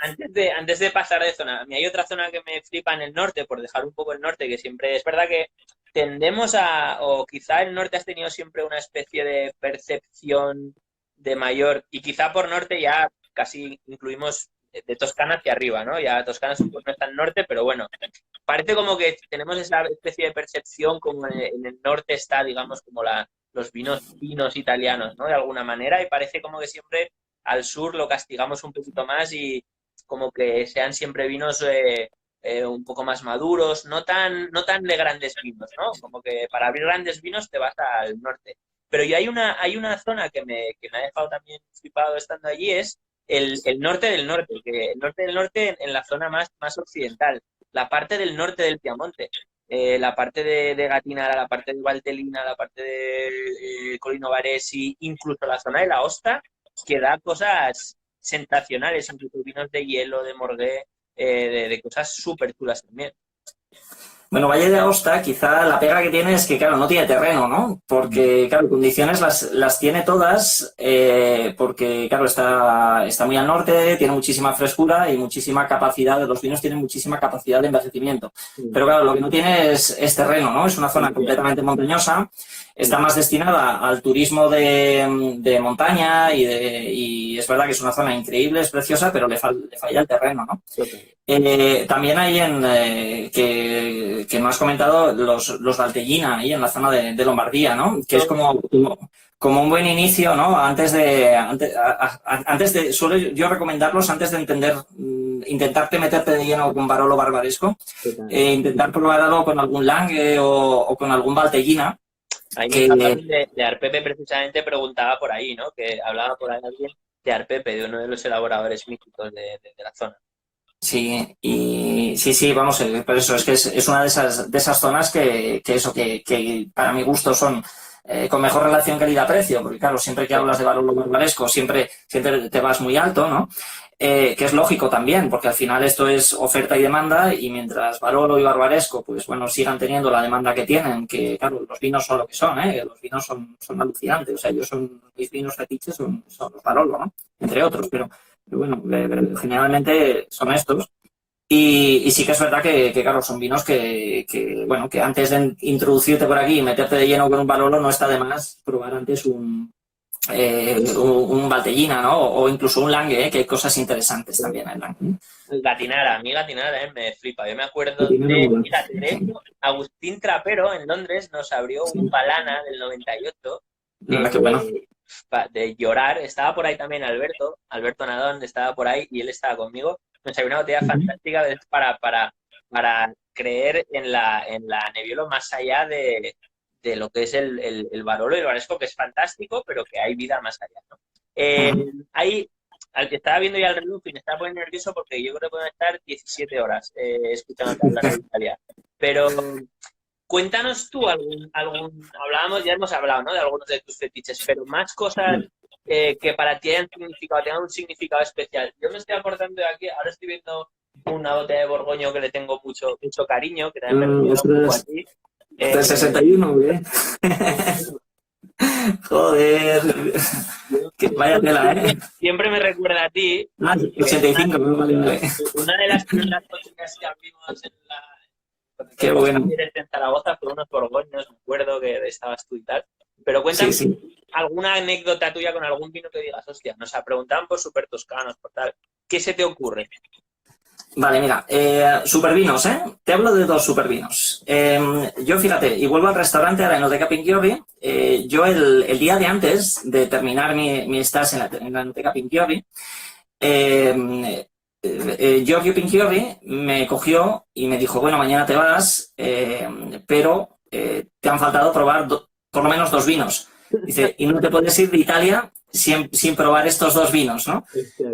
antes de pasar de zona, a mí hay otra zona que me flipa en el norte, por dejar un poco el norte, que siempre es verdad que tendemos o quizá el norte has tenido siempre una especie de percepción de mayor, y quizá por norte ya casi incluimos de Toscana hacia arriba, ¿no? Ya Toscana no está en norte, pero bueno, parece como que tenemos esa especie de percepción como en el norte está, digamos, como los vinos finos italianos, ¿no? De alguna manera, y parece como que siempre al sur lo castigamos un poquito más y como que sean siempre vinos un poco más maduros, no tan de grandes vinos, ¿no? Como que para abrir grandes vinos te vas al norte. Pero hay una zona que me ha dejado también flipado estando allí, es el norte del norte, que el norte del norte en la zona más occidental, la parte del norte del Piamonte. La parte de Gatinara, la parte de Valtellina, la parte de Colino Varesi, incluso la zona de la Osta, que da cosas sensacionales, incluso vinos de hielo, de Morgué, de cosas súper chulas también.
Bueno, Valle de Aosta, quizá la pega que tiene es que, claro, no tiene terreno, ¿no? Porque, claro, condiciones las tiene todas, porque, claro, está muy al norte, tiene muchísima frescura y muchísima capacidad, los vinos tienen muchísima capacidad de envejecimiento. Pero, claro, lo que no tiene es terreno, ¿no? Es una zona completamente montañosa, está más destinada al turismo de montaña y es verdad que es una zona increíble, es preciosa, pero le falla el terreno, ¿no? También hay que no has comentado los Valtellina, ahí en la zona de Lombardía, ¿no? Que es como un buen inicio, ¿no? Antes de suelo yo recomendarlos antes de intentarte meterte de lleno con Barolo Barbaresco, intentar probar algo con algún Lange o con algún Valtellina.
Ahí de Arpepe precisamente preguntaba por ahí, ¿no? Que hablaba por ahí alguien de Arpepe, de uno de los elaboradores míticos de la zona.
Sí, y sí, vamos, por eso es que es una de esas zonas que para mi gusto son con mejor relación calidad-precio, porque claro, siempre que hablas de Barolo Barbaresco siempre te vas muy alto, ¿no? Que es lógico también, porque al final esto es oferta y demanda, y mientras Barolo y Barbaresco, pues bueno, sigan teniendo la demanda que tienen, que claro, los vinos son lo que son, los vinos son alucinantes, o sea, mis vinos fetiches son los Barolo, ¿no? Entre otros, pero bueno, generalmente son estos. Y sí que es verdad que claro, son vinos que antes de introducirte por aquí y meterte de lleno con un Barolo, no está de más probar antes un Valtellina, ¿no? O incluso un Lange, que hay cosas interesantes también en Lange.
Gatinara, a mí Gatinara me flipa. Yo me acuerdo de hecho, Agustín Trapero en Londres nos abrió un Palana del 98
Qué bueno.
de llorar. Estaba por ahí también Alberto Nadón estaba por ahí y él estaba conmigo. Nos abrió una botella fantástica para creer en la Nebbiolo más allá de lo que es el Barolo y el Barbaresco, que es fantástico, pero que hay vida más allá, ¿no? Hay, al que estaba viendo ya el reloj y me estaba poniendo nervioso porque yo creo que pueden estar 17 horas escuchando hablar de Italia. Pero cuéntanos tú ya hemos hablado, ¿no?, de algunos de tus fetiches, pero más cosas que para ti tengan un significado especial. Yo me estoy acordando de aquí, ahora estoy viendo una botella de Borgoño que le tengo mucho cariño, que también me recuerda un poco a ti.
Del 61, ¿eh? Joder. Vaya tela, ¿eh?
Siempre me recuerda a ti.
85, vale.
Una de las primeras cosas que abrimos
Qué bueno.
En Zaragoza fue unos Borgoños, me acuerdo que estabas tú y tal. Pero cuéntame alguna anécdota tuya con algún vino que digas, hostia, nos preguntaban por super toscanos, por tal. ¿Qué se te ocurre?
Vale, mira, supervinos, ¿eh? Te hablo de dos supervinos. Yo, fíjate, y vuelvo al restaurante, a la Enoteca Pinchiorri. Yo el día de antes de terminar mi stage en la Enoteca Pinchiorri, Giorgio Pinchiorri me cogió y me dijo, bueno, mañana te vas, pero te han faltado probar por lo menos 2 vinos. Dice, y no te puedes ir de Italia sin probar estos 2 vinos, ¿no?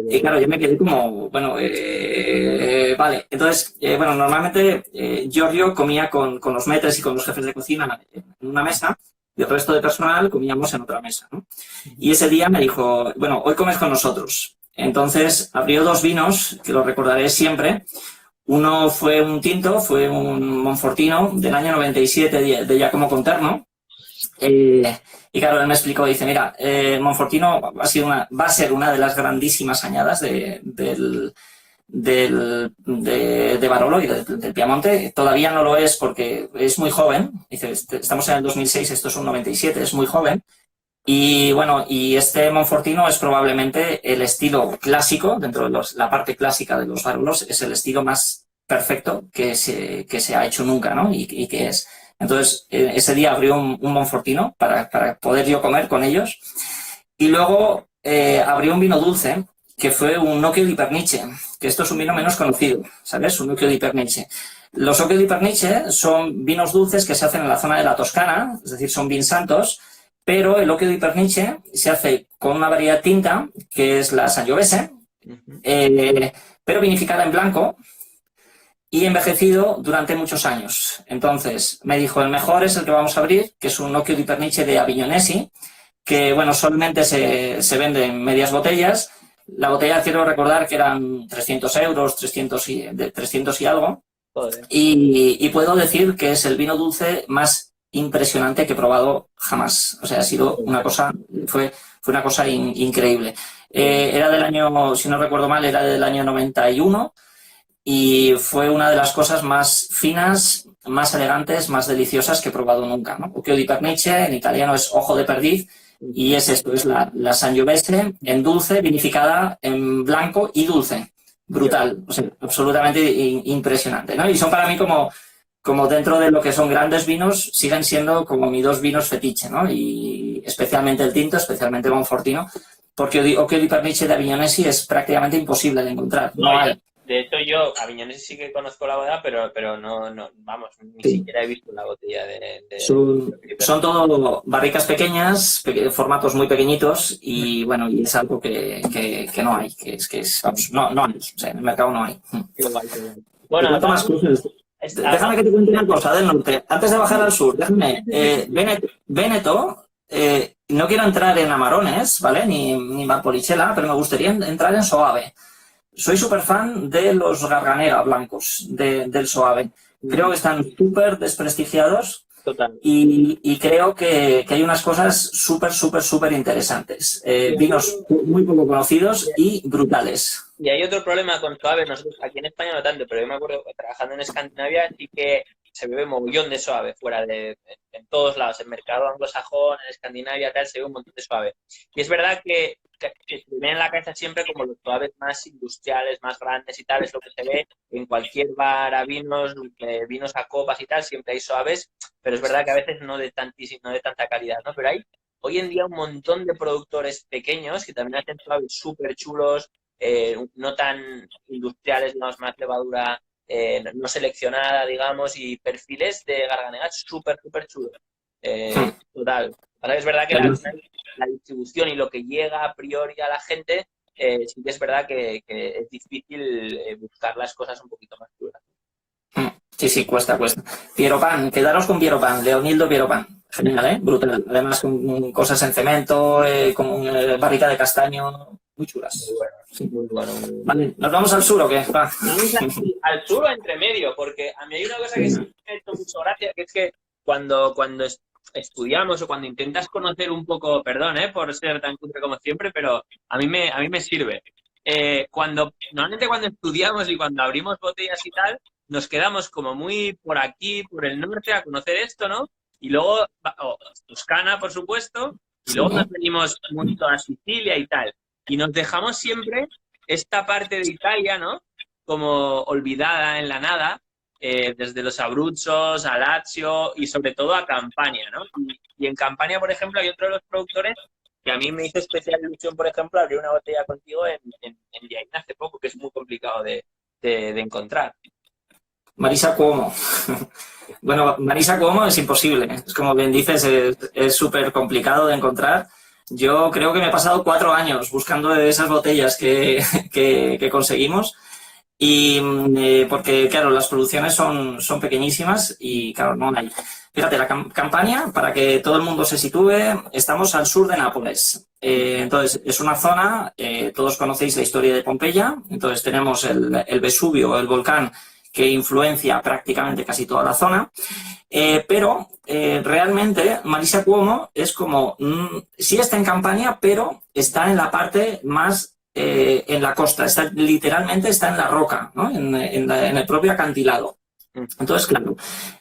Y claro, yo me quedé como, bueno, vale. Entonces, bueno, normalmente Giorgio comía con los maîtres y con los jefes de cocina en una mesa y el resto de personal comíamos en otra mesa, ¿no? Y ese día me dijo, bueno, hoy comes con nosotros. Entonces, abrió 2 vinos que los recordaré siempre. Uno fue un tinto, fue un Monfortino del año 97 de Giacomo Conterno. Y claro, él me explicó, dice, mira, Monfortino va a ser una de las grandísimas añadas de Barolo y del Piamonte. Todavía no lo es porque es muy joven. Dice, estamos en el 2006, esto es un 97, es muy joven. Y bueno, y este Monfortino es probablemente el estilo clásico, dentro de la parte clásica de los Barolos, es el estilo más perfecto que se ha hecho nunca, ¿no? Y que es. Entonces, ese día abrió un Monfortino para poder yo comer con ellos. Y luego abrió un vino dulce, que fue un Occhio di Pernice, que esto es un vino menos conocido, ¿sabes? Un Occhio di Pernice. Los Occhio di Pernice son vinos dulces que se hacen en la zona de la Toscana, es decir, son vinsantos, pero el Occhio di Pernice se hace con una variedad tinta, que es la Sangiovese, pero vinificada en blanco, y envejecido durante muchos años. Entonces, me dijo, el mejor es el que vamos a abrir, que es un Occhio di Pernice de Avignonesi, que, bueno, solamente se vende en medias botellas. La botella, quiero recordar que eran 300 euros, 300 y algo.
Joder.
Y puedo decir que es el vino dulce más impresionante que he probado jamás. O sea, ha sido una cosa, fue una cosa increíble. Era del año, si no recuerdo mal, era del año 91 y fue una de las cosas más finas, más elegantes, más deliciosas que he probado nunca, ¿no? Occhio di pernice, en italiano es ojo de perdiz, y es esto, es la Sangiovese en dulce, vinificada en blanco y dulce. Brutal, o sea, absolutamente impresionante, ¿no? Y son para mí como dentro de lo que son grandes vinos, siguen siendo como mis dos vinos fetiche, ¿no? Y especialmente el tinto, especialmente Monfortino, porque Occhio di pernice de Avignonesi es prácticamente imposible de encontrar, no hay.
De hecho, yo a Viñones sí que conozco la bodega, pero no, vamos, ni
Sí.
siquiera he visto la botella de
Son todo barricas pequeñas, formatos muy pequeñitos y bueno, y es algo que no hay, vamos, no hay, o sea, en el mercado no hay.
Qué guay, qué guay.
Te
Bueno,
cuento más cosas. Déjame que te cuente una cosa del norte. Antes de bajar al sur, déjame. Véneto, no quiero entrar en Amarones, ¿vale? Ni Valpolicella, pero me gustaría entrar en Soave. Soy súper fan de los Garganera blancos, del Soave. Creo que están súper desprestigiados.
total.
Y creo que hay unas cosas súper interesantes. Vinos muy poco conocidos y brutales.
Y hay otro problema con Soave, nosotros aquí en España no tanto, pero yo me acuerdo que trabajando en Escandinavia sí que se bebe mogollón de Soave fuera en todos lados, en mercado anglosajón, en Escandinavia, tal, se bebe un montón de Soave. Y es verdad que se me viene en la cabeza siempre como los Soaves más industriales, más grandes y tal, es lo que se ve en cualquier bar a vinos, vinos a copas y tal, siempre hay Soaves, pero es verdad que a veces no de tanta calidad, ¿no? Pero hay hoy en día un montón de productores pequeños que también hacen Soaves súper chulos, no tan industriales, digamos, más levadura no seleccionada, digamos, y perfiles de Garganega súper chulos. Total. Ahora es verdad que la distribución y lo que llega a priori a la gente, sí que es verdad que es difícil buscar las cosas un poquito más duras.
Sí, cuesta. Piero Pan, quedaros con Piero Pan, Leonildo Piero Pan. Genial, ¿eh? Brutal. Además, con cosas en cemento, con barrica de castaño, muy chulas.
Muy bueno.
Vale, ¿nos vamos al sur o qué? Va.
Vamos al sur o entre medio, porque a mí hay una cosa que sí me ha hecho mucho gracia, que es que cuando estudiamos o cuando intentas conocer un poco, perdón, por ser tan cutre como siempre, pero a mí me sirve. Normalmente cuando estudiamos y cuando abrimos botellas y tal, nos quedamos como muy por aquí, por el norte, a conocer esto, ¿no? Y luego, Toscana, por supuesto, y luego nos venimos mucho a Sicilia y tal. Y nos dejamos siempre esta parte de Italia, ¿no? Como olvidada en la nada, desde los Abruzzos a Lazio y sobre todo a Campania, ¿no? Y en Campania, por ejemplo, hay otro de los productores que a mí me hizo especial ilusión, por ejemplo, abrir una botella contigo en Jaén hace poco, que es muy complicado de encontrar.
Marisa Cuomo. Bueno, Marisa Cuomo es imposible. Es como bien dices, es súper complicado de encontrar. Yo creo que me he pasado 4 años buscando esas botellas que conseguimos. Y porque, claro, las producciones son pequeñísimas y, claro, no hay. Fíjate, la Campania, para que todo el mundo se sitúe, estamos al sur de Nápoles. Entonces, es una zona, todos conocéis la historia de Pompeya, entonces tenemos el Vesubio, el volcán, que influencia prácticamente casi toda la zona, pero realmente Marisa Cuomo es como, sí está en Campania, pero está en la parte más en la costa, literalmente está en la roca, ¿no? en el propio acantilado. Entonces, claro,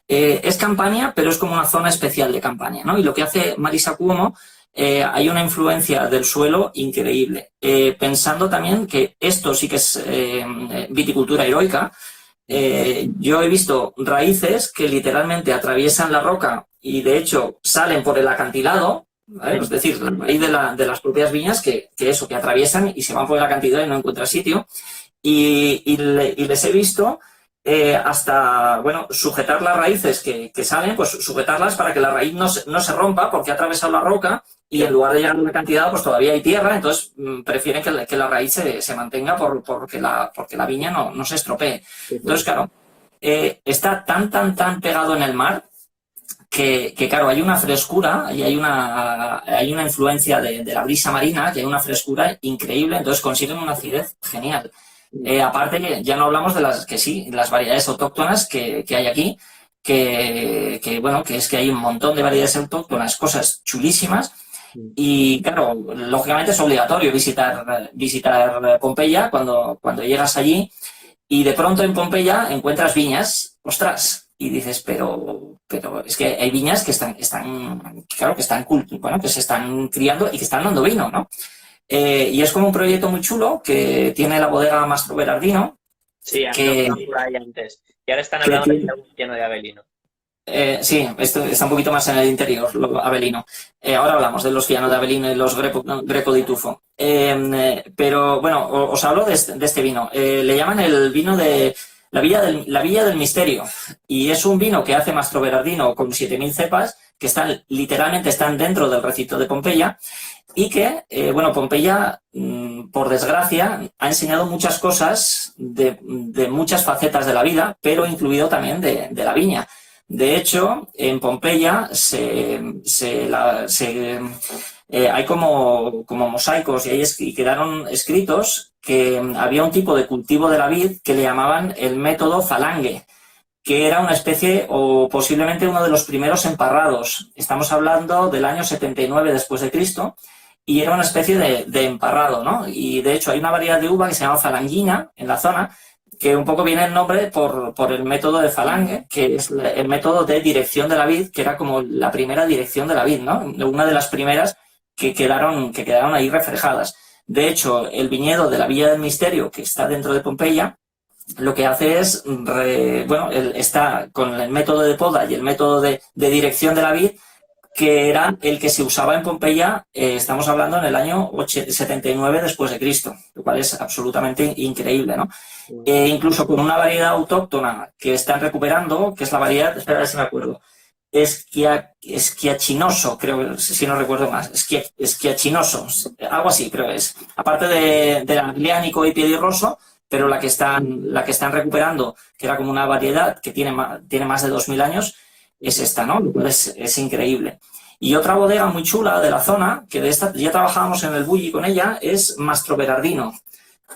es Campania, pero es como una zona especial de Campania, ¿no? Y lo que hace Marisa Cuomo, hay una influencia del suelo increíble. Pensando también que esto sí que es viticultura heroica. Yo he visto raíces que literalmente atraviesan la roca y de hecho salen por el acantilado, ¿vale? Es decir, la raíz de las propias viñas que atraviesan y se van por el acantilado y no encuentran sitio. Y les he visto hasta, bueno, sujetar las raíces que salen, pues sujetarlas para que la raíz no se rompa porque ha atravesado la roca y en lugar de llegar a una cantidad, pues todavía hay tierra, entonces prefieren que la raíz se mantenga porque la viña no se estropee. Entonces, claro, está tan pegado en el mar que claro, hay una frescura y hay una influencia de la brisa marina, que hay una frescura increíble, entonces consiguen una acidez genial. Aparte, ya no hablamos de las variedades autóctonas que hay aquí, bueno, que es que hay un montón de variedades autóctonas, cosas chulísimas. Y claro, lógicamente es obligatorio visitar Pompeya cuando llegas allí y de pronto en Pompeya encuentras viñas, ostras, y dices, pero es que hay viñas que claro, bueno, que se están criando y que están dando vino, ¿no? Y es como un proyecto muy chulo que tiene la bodega Mastro Berardino,
Sí, han
que,
nombrado por ahí antes. Y ahora están
que
hablando de
tiene,
un lleno de Avelino.
sí, esto está un poquito más en el interior, lo Avelino. Ahora hablamos de los Fiano de Avelino y los Greco di Tufo. Pero bueno, os hablo de este vino. Le llaman el vino de la Villa del Misterio. Y es un vino que hace Mastro Berardino con 7.000 cepas que literalmente están dentro del recinto de Pompeya y que, bueno, Pompeya, por desgracia, ha enseñado muchas cosas de muchas facetas de la vida, pero incluido también de la viña. De hecho, en Pompeya hay como mosaicos y quedaron escritos que había un tipo de cultivo de la vid que le llamaban el método Falange, que era una especie o posiblemente uno de los primeros emparrados. Estamos hablando del año 79 después de Cristo y era una especie de emparrado, ¿no? Y de hecho hay una variedad de uva que se llama falanguina en la zona, que un poco viene el nombre por el método de Falange, que es el método de dirección de la vid, que era como la primera dirección de la vid, ¿no? Una de las primeras que quedaron ahí reflejadas. De hecho, el viñedo de la Villa del Misterio, que está dentro de Pompeya, lo que hace es, bueno, está con el método de poda y el método de dirección de la vid, que era el que se usaba en Pompeya, estamos hablando en el año 79 después de Cristo, lo cual es absolutamente increíble, ¿no? Incluso con una variedad autóctona que están recuperando, que es la variedad, espera a ver si me acuerdo, esquiachinoso, creo, si no recuerdo más, esquiachinoso, algo así creo que es. Aparte del agliánico y piedirroso, pero la que están recuperando, que era como una variedad que tiene más de 2.000 años, es esta, ¿no? Lo cual es increíble. Y otra bodega muy chula de la zona, que de esta ya trabajábamos en el Bulli con ella, es Mastro Berardino.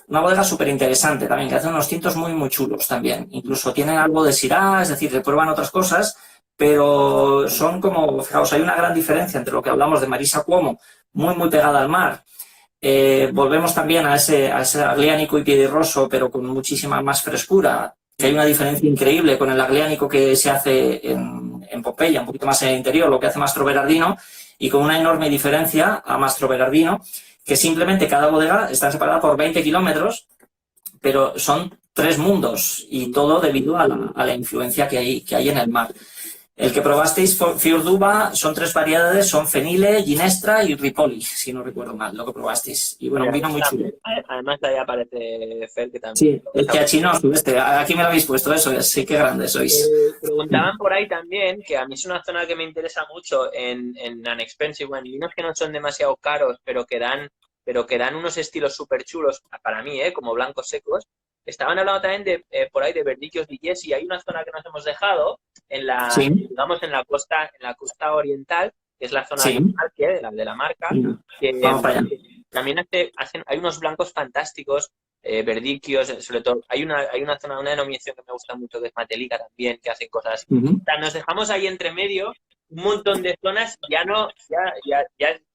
Una bodega súper interesante también, que hace unos tintos muy, muy chulos también. Incluso tienen algo de Syrah, es decir, le prueban otras cosas, pero son como, fijaos, hay una gran diferencia entre lo que hablamos de Marisa Cuomo, muy, muy pegada al mar. Volvemos también a ese agliánico y piedirroso, pero con muchísima más frescura, que hay una diferencia increíble con el agliánico que se hace en Pompeya, un poquito más en el interior, lo que hace Mastro Berardino, y con una enorme diferencia a Mastro Berardino, que simplemente cada bodega está separada por 20 kilómetros, pero son 3 mundos, y todo debido a la influencia que hay en el mar. El que probasteis, Fiorduba, son 3 variedades, son Fenile, Ginestra y Ripoli, si no recuerdo mal, lo que probasteis. Y bueno, un vino muy chulo.
Además, ahí aparece Fer, que también.
Sí, el chiachinoso, aquí me lo habéis puesto, eso es, sí, qué grande sois.
Preguntaban por ahí también, que a mí es una zona que me interesa mucho en Unexpensive, en vinos que no son demasiado caros, pero que dan unos estilos súper chulos, para mí, como blancos secos. Estaban hablando también por ahí de Verdicchios di Jesi. Hay una zona que nos hemos dejado
Sí,
digamos, en la costa oriental, que es la zona
sí,
de Marque, de la marca, que
vamos para allá.
también hay unos blancos fantásticos, Verdicchios, sobre todo. Hay una zona, una denominación que me gusta mucho, que es Matelica también, que hacen cosas. O sea, nos dejamos ahí entre medio un montón de zonas.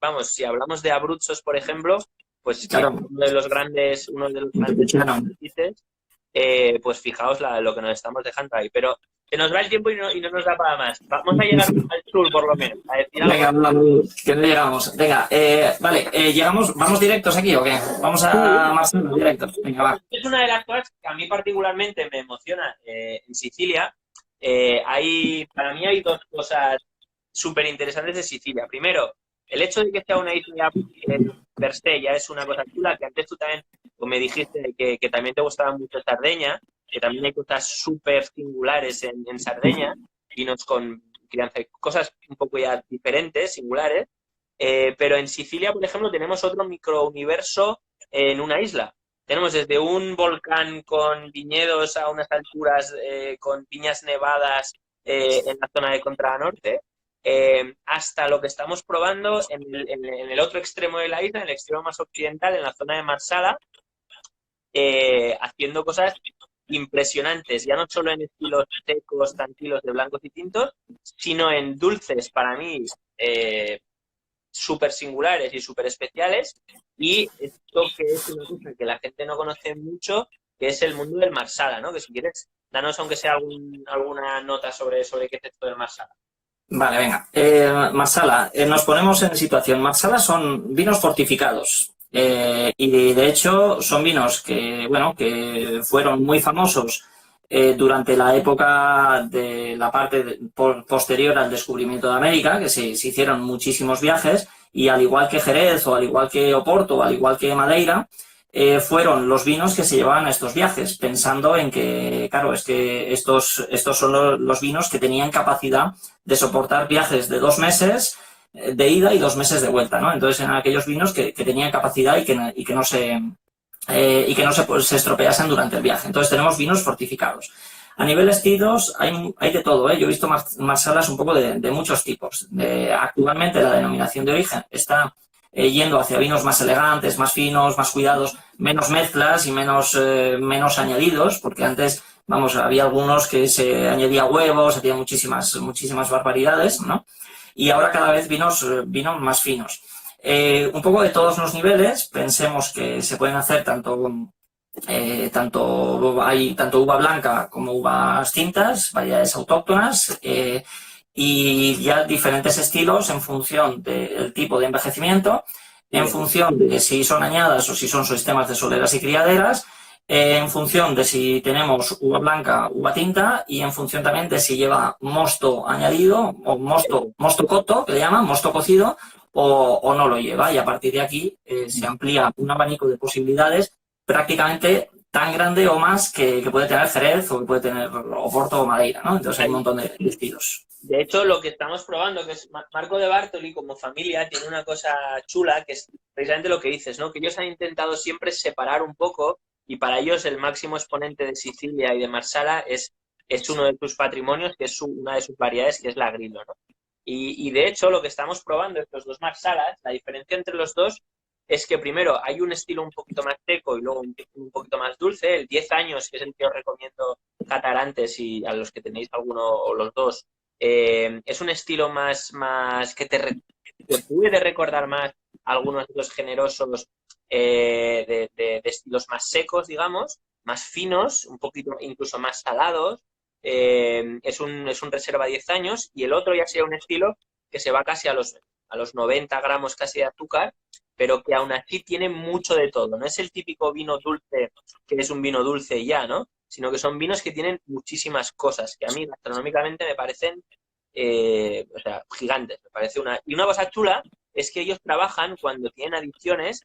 Vamos, si hablamos de Abruzos, por ejemplo, pues que es
Claro,
uno de los grandes países, pues fijaos lo que nos estamos dejando ahí. Pero se nos va el tiempo y no nos da para más. Vamos a llegar al sur, por lo menos, a decir algo.
Venga, que no llegamos. Venga, vale, llegamos, ¿vamos directos aquí o qué? Vamos a Marcelo, directos. Venga, va.
Es una de las cosas que a mí particularmente me emociona en Sicilia. Para mí hay 2 cosas súper interesantes de Sicilia. Primero, el hecho de que sea una isla per se ya es una cosa chula, que antes tú también me dijiste que también te gustaba mucho Sardeña, que también hay cosas súper singulares en Sardeña, vinos con crianza, cosas un poco ya diferentes, singulares, pero en Sicilia, por ejemplo, tenemos otro microuniverso en una isla. Tenemos desde un volcán con viñedos a unas alturas, con piñas nevadas en la zona de Contrada Norte, hasta lo que estamos probando en el otro extremo de la isla, en el extremo más occidental, en la zona de Marsala, haciendo cosas impresionantes, ya no solo en estilos secos, tranquilos de blancos y tintos, sino en dulces para mí súper singulares y súper especiales. Y esto que es una cosa que la gente no conoce mucho, que es el mundo del Marsala, ¿no? Que si quieres, danos aunque sea alguna nota sobre qué es esto del Marsala.
Vale, venga. Marsala, nos ponemos en situación. Marsala son vinos fortificados. Y de hecho son vinos que, bueno, que fueron muy famosos durante la época de la parte posterior al descubrimiento de América, que se hicieron muchísimos viajes, y al igual que Jerez, o al igual que Oporto, o al igual que Madeira, fueron los vinos que se llevaban a estos viajes, pensando en que, claro, es que estos son los vinos que tenían capacidad de soportar viajes de 2 meses de ida y 2 meses de vuelta, ¿no? Entonces eran aquellos vinos que tenían capacidad y que no se estropeasen durante el viaje. Entonces tenemos vinos fortificados. A nivel estilos hay de todo, ¿eh? Yo he visto marsalas un poco de muchos tipos. Actualmente la denominación de origen está yendo hacia vinos más elegantes, más finos, más cuidados, menos mezclas y menos añadidos, porque antes, vamos, había algunos que se añadía huevos, hacía muchísimas barbaridades, ¿no? Y ahora cada vez vinos más finos. Un poco de todos los niveles, pensemos que se pueden hacer tanto uva blanca como uvas tintas, variedades autóctonas, y ya diferentes estilos en función del tipo de envejecimiento, en función de si son añadas o si son sistemas de soleras y criaderas, en función de si tenemos uva blanca, uva tinta, y en función también de si lleva mosto añadido o mosto cotto, que le llaman, mosto cocido, o no lo lleva. Y a partir de aquí se amplía un abanico de posibilidades prácticamente tan grande o más que puede tener Jerez, o que puede tener Oporto o Madeira, ¿no? Entonces hay un montón de estilos.
De hecho, lo que estamos probando, que es Marco de Bartoli como familia, tiene una cosa chula, que es precisamente lo que dices, ¿no? Que ellos han intentado siempre separar un poco, y para ellos el máximo exponente de Sicilia y de Marsala es uno de sus patrimonios, que es una de sus variedades, que es la Grillo, ¿no? Y de hecho, lo que estamos probando, estos dos Marsalas, la diferencia entre los dos es que primero hay un estilo un poquito más seco y luego un poquito más dulce. El 10 años, que es el que os recomiendo catar antes, y a los que tenéis alguno o los dos, es un estilo más que te puede recordar más a algunos de los generosos de estilos más secos, digamos, más finos, un poquito incluso más salados. Es un reserva 10 años, y el otro ya sería un estilo que se va casi a los 90 gramos casi de azúcar, pero que aún así tiene mucho de todo. No es el típico vino dulce que es un vino dulce y ya, ¿no? Sino que son vinos que tienen muchísimas cosas, que a mí gastronómicamente me parecen o sea, gigantes. Me parece y una cosa chula es que ellos trabajan, cuando tienen adiciones,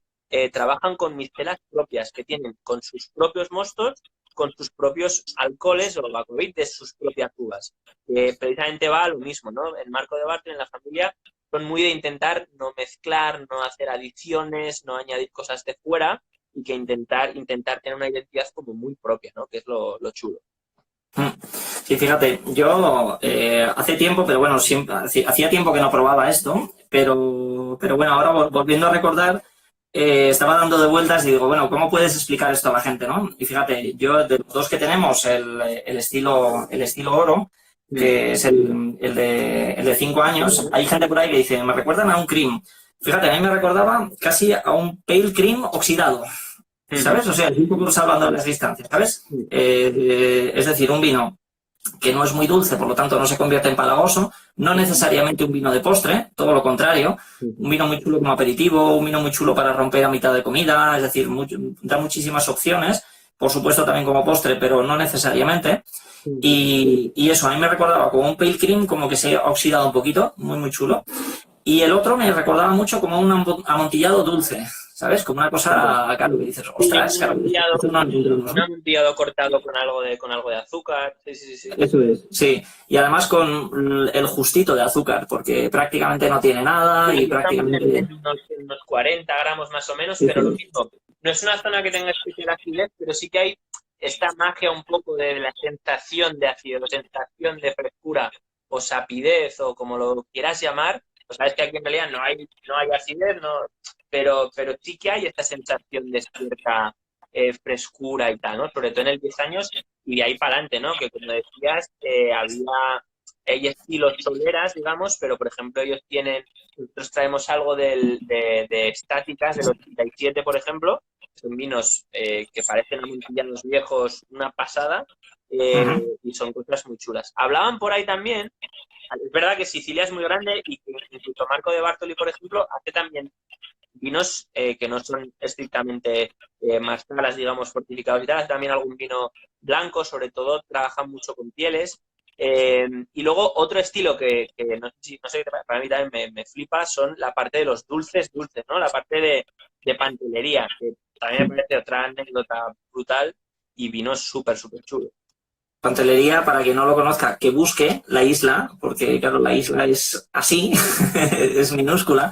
trabajan con mistelas propias, que tienen con sus propios mostos, con sus propios alcoholes o bacorit de sus propias uvas. Precisamente va a lo mismo, ¿no? En Marco de Bartoli, en la familia, son muy de intentar no mezclar, no hacer adiciones, no añadir cosas de fuera, y que intentar tener una identidad como muy propia, ¿no? Que es lo chulo.
Sí, fíjate, yo hace tiempo, pero bueno, siempre, hacía tiempo que no probaba esto, pero bueno, ahora volviendo a recordar, estaba dando de vueltas y digo, bueno, ¿cómo puedes explicar esto a la gente, no? Y fíjate, yo de los dos que tenemos, el estilo oro, que es el de 5 años, hay gente por ahí que dice, me recuerdan a un cream. Fíjate, a mí me recordaba casi a un pale cream oxidado, ¿sabes? O sea, un poco salvando las distancias, ¿sabes? Es decir, un vino que no es muy dulce, por lo tanto no se convierte en palagoso, no necesariamente un vino de postre, todo lo contrario, un vino muy chulo como aperitivo, un vino muy chulo para romper a mitad de comida, es decir, da muchísimas opciones, por supuesto también como postre, pero no necesariamente. Y eso, a mí me recordaba como un pale cream, como que se ha oxidado un poquito, muy, muy chulo. Y el otro me recordaba mucho como un amontillado dulce, ¿sabes? Como una cosa, claro, que dices, ostras, claro,
un amontillado cortado con algo de azúcar. Sí.
Eso es, sí. Y además con el justito de azúcar, porque prácticamente no tiene nada y prácticamente...
En unos 40 gramos más o menos, pero lo mismo. No es una zona que tenga especial acidez, pero sí que hay esta magia un poco de la sensación de acidez, la sensación de frescura o sapidez, o como lo quieras llamar. Pues sabes que aquí en realidad no hay acidez, no, pero sí que hay esta sensación de frescura y tal, ¿no? Sobre todo en el 10 años y de ahí para adelante, ¿no? Que como decías, hay estilos soleras, digamos, pero por ejemplo nosotros traemos algo de estáticas, del 87, por ejemplo, son vinos que parecen amontillados viejos, una pasada, y son cosas muy chulas. Hablaban por ahí también, es verdad que Sicilia es muy grande y que incluso Marco de Bartoli, por ejemplo, hace también vinos que no son estrictamente más caras, digamos, fortificados y tal, hace también algún vino blanco, sobre todo trabajan mucho con pieles. Y luego otro estilo que no sé, para mí también me flipa son la parte de los dulces, ¿no? La parte de pantelería, que también me parece otra anécdota brutal y vinos súper, súper chulos.
Pantelería, para quien no lo conozca, que busque la isla, porque claro, la isla es así, es minúscula.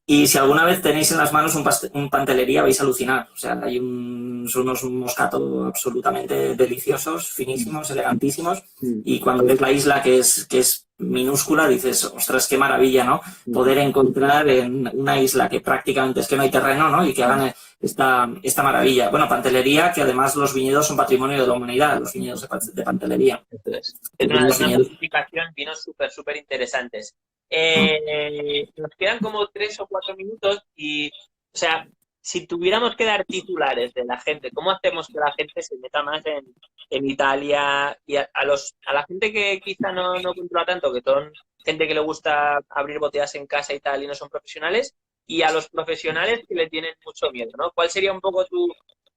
Y si alguna vez tenéis en las manos un pantelería, vais a alucinar. O sea, son unos moscato absolutamente deliciosos, finísimos, elegantísimos. Y cuando ves la isla, que es minúscula, dices, ostras, qué maravilla, ¿no? Poder encontrar en una isla que prácticamente es que no hay terreno, ¿no? Y que hagan esta maravilla. Bueno, pantelería, que además los viñedos son patrimonio de la humanidad, los viñedos de pantelería.
Entonces, es una justificación, vinos súper, súper interesantes. Nos quedan como 3 o 4 minutos y, o sea, si tuviéramos que dar titulares de la gente, ¿cómo hacemos que la gente se meta más en Italia? Y a la gente que quizá no controla tanto, que son gente que le gusta abrir botellas en casa y tal y no son profesionales, y a los profesionales que le tienen mucho miedo, ¿no? ¿Cuál sería un poco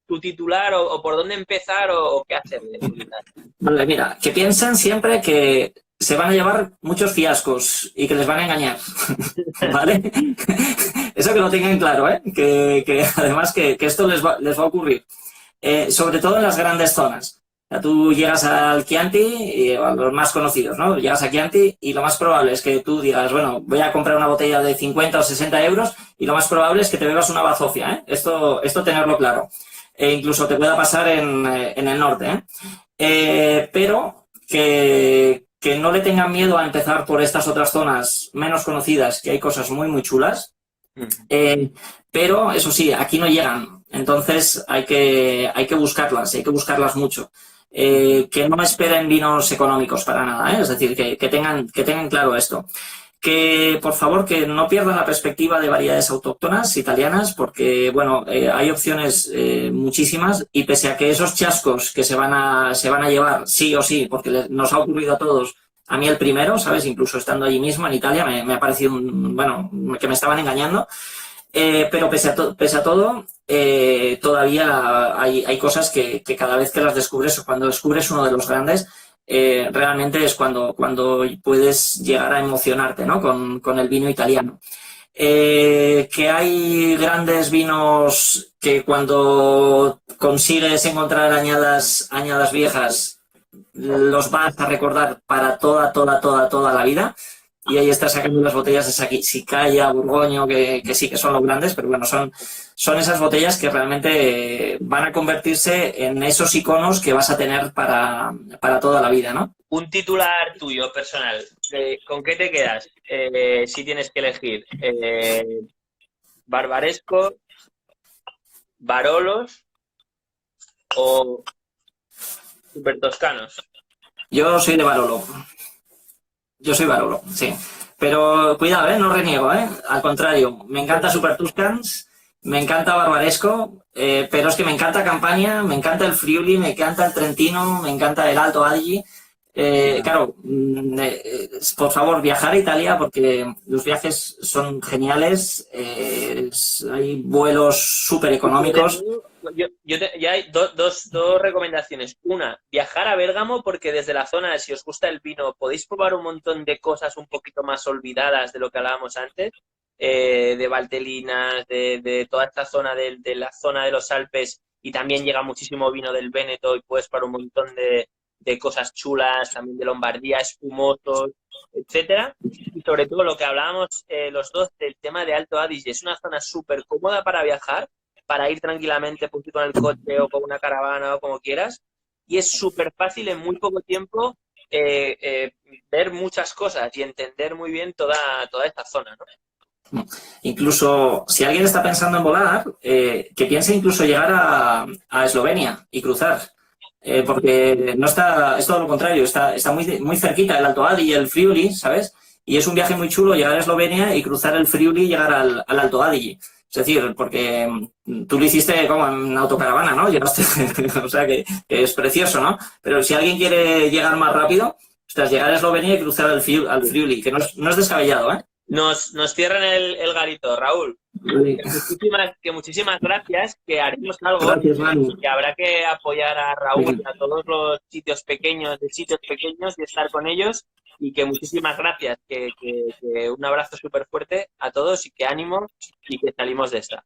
tu titular o por dónde empezar o qué hacerle?
Vale, mira, que piensen siempre que se van a llevar muchos fiascos y que les van a engañar, ¿vale? Eso que lo tengan claro, ¿eh? Que además que esto les va a ocurrir, sobre todo en las grandes zonas. O sea, tú llegas al Chianti, y a los más conocidos, ¿no? Llegas a Chianti y lo más probable es que tú digas, bueno, voy a comprar una botella de 50 o 60 euros y lo más probable es que te bebas una bazofia, ¿eh? Esto tenerlo claro. Incluso te pueda pasar en el norte, pero que no le tengan miedo a empezar por estas otras zonas menos conocidas, que hay cosas muy, muy chulas. Pero eso sí, aquí no llegan. Entonces hay que buscarlas mucho. Que no esperen vinos económicos para nada, ¿eh? Es decir, que tengan claro esto. Que por favor que no pierdan la perspectiva de variedades autóctonas italianas, porque bueno, hay opciones muchísimas, y pese a que esos chascos que se van a llevar sí o sí, porque nos ha ocurrido a todos, a mí el primero, ¿sabes? Incluso estando allí mismo en Italia me ha parecido bueno, que me estaban engañando, pero pese a todo, todavía hay cosas que cada vez que las descubres, o cuando descubres uno de los grandes, realmente es cuando puedes llegar a emocionarte, ¿no? con el vino italiano. Que hay grandes vinos que cuando consigues encontrar añadas viejas, los vas a recordar para toda la vida. Y ahí está sacando las botellas de Sicaya, Borgoño, que sí que son los grandes, pero bueno, son esas botellas que realmente van a convertirse en esos iconos que vas a tener para toda la vida, ¿no?
Un titular tuyo, personal, ¿con qué te quedas si tienes que elegir? ¿Barbaresco, Barolos o Super Toscanos?
Yo soy de Barolo. Yo soy Barolo, sí. Pero cuidado, no reniego, al contrario. Me encanta Super Tuscans, me encanta Barbaresco, pero es que me encanta Campania, me encanta el Friuli, me encanta el Trentino, me encanta el Alto Adige. Claro, por favor, viajar a Italia porque los viajes son geniales, hay vuelos súper económicos.
Ya hay dos recomendaciones. Una, viajar a Bérgamo porque desde la zona, si os gusta el vino, podéis probar un montón de cosas un poquito más olvidadas de lo que hablábamos antes, de Valtelinas, de toda esta zona de la zona de los Alpes, y también llega muchísimo vino del Véneto y puedes probar un montón de cosas chulas, también de Lombardía, espumosos, etcétera. Y sobre todo lo que hablábamos los dos del tema de Alto Adige. Es una zona súper cómoda para viajar, para ir tranquilamente pues, con el coche o con una caravana o como quieras. Y es súper fácil en muy poco tiempo ver muchas cosas y entender muy bien toda esta zona, ¿no?
Incluso si alguien está pensando en volar, que piense incluso llegar a Eslovenia y cruzar. Porque no está, es todo lo contrario, está muy cerquita el Alto Adige y el Friuli, ¿sabes? Y es un viaje muy chulo llegar a Eslovenia y cruzar el Friuli y llegar al Alto Adige. Es decir, porque tú lo hiciste como en autocaravana, ¿no? Llegaste, o sea que es precioso, ¿no? Pero si alguien quiere llegar más rápido, ostras, llegar a Eslovenia y cruzar al Friuli, que no es descabellado, ¿eh?
Nos cierran el garito, Raúl.
Vale.
Que muchísimas gracias, que haremos algo,
Gracias, Manu.
que habrá que apoyar a Raúl y a todos los sitios pequeños y estar con ellos, y que muchísimas gracias, que un abrazo súper fuerte a todos y que ánimo y que salimos de esta.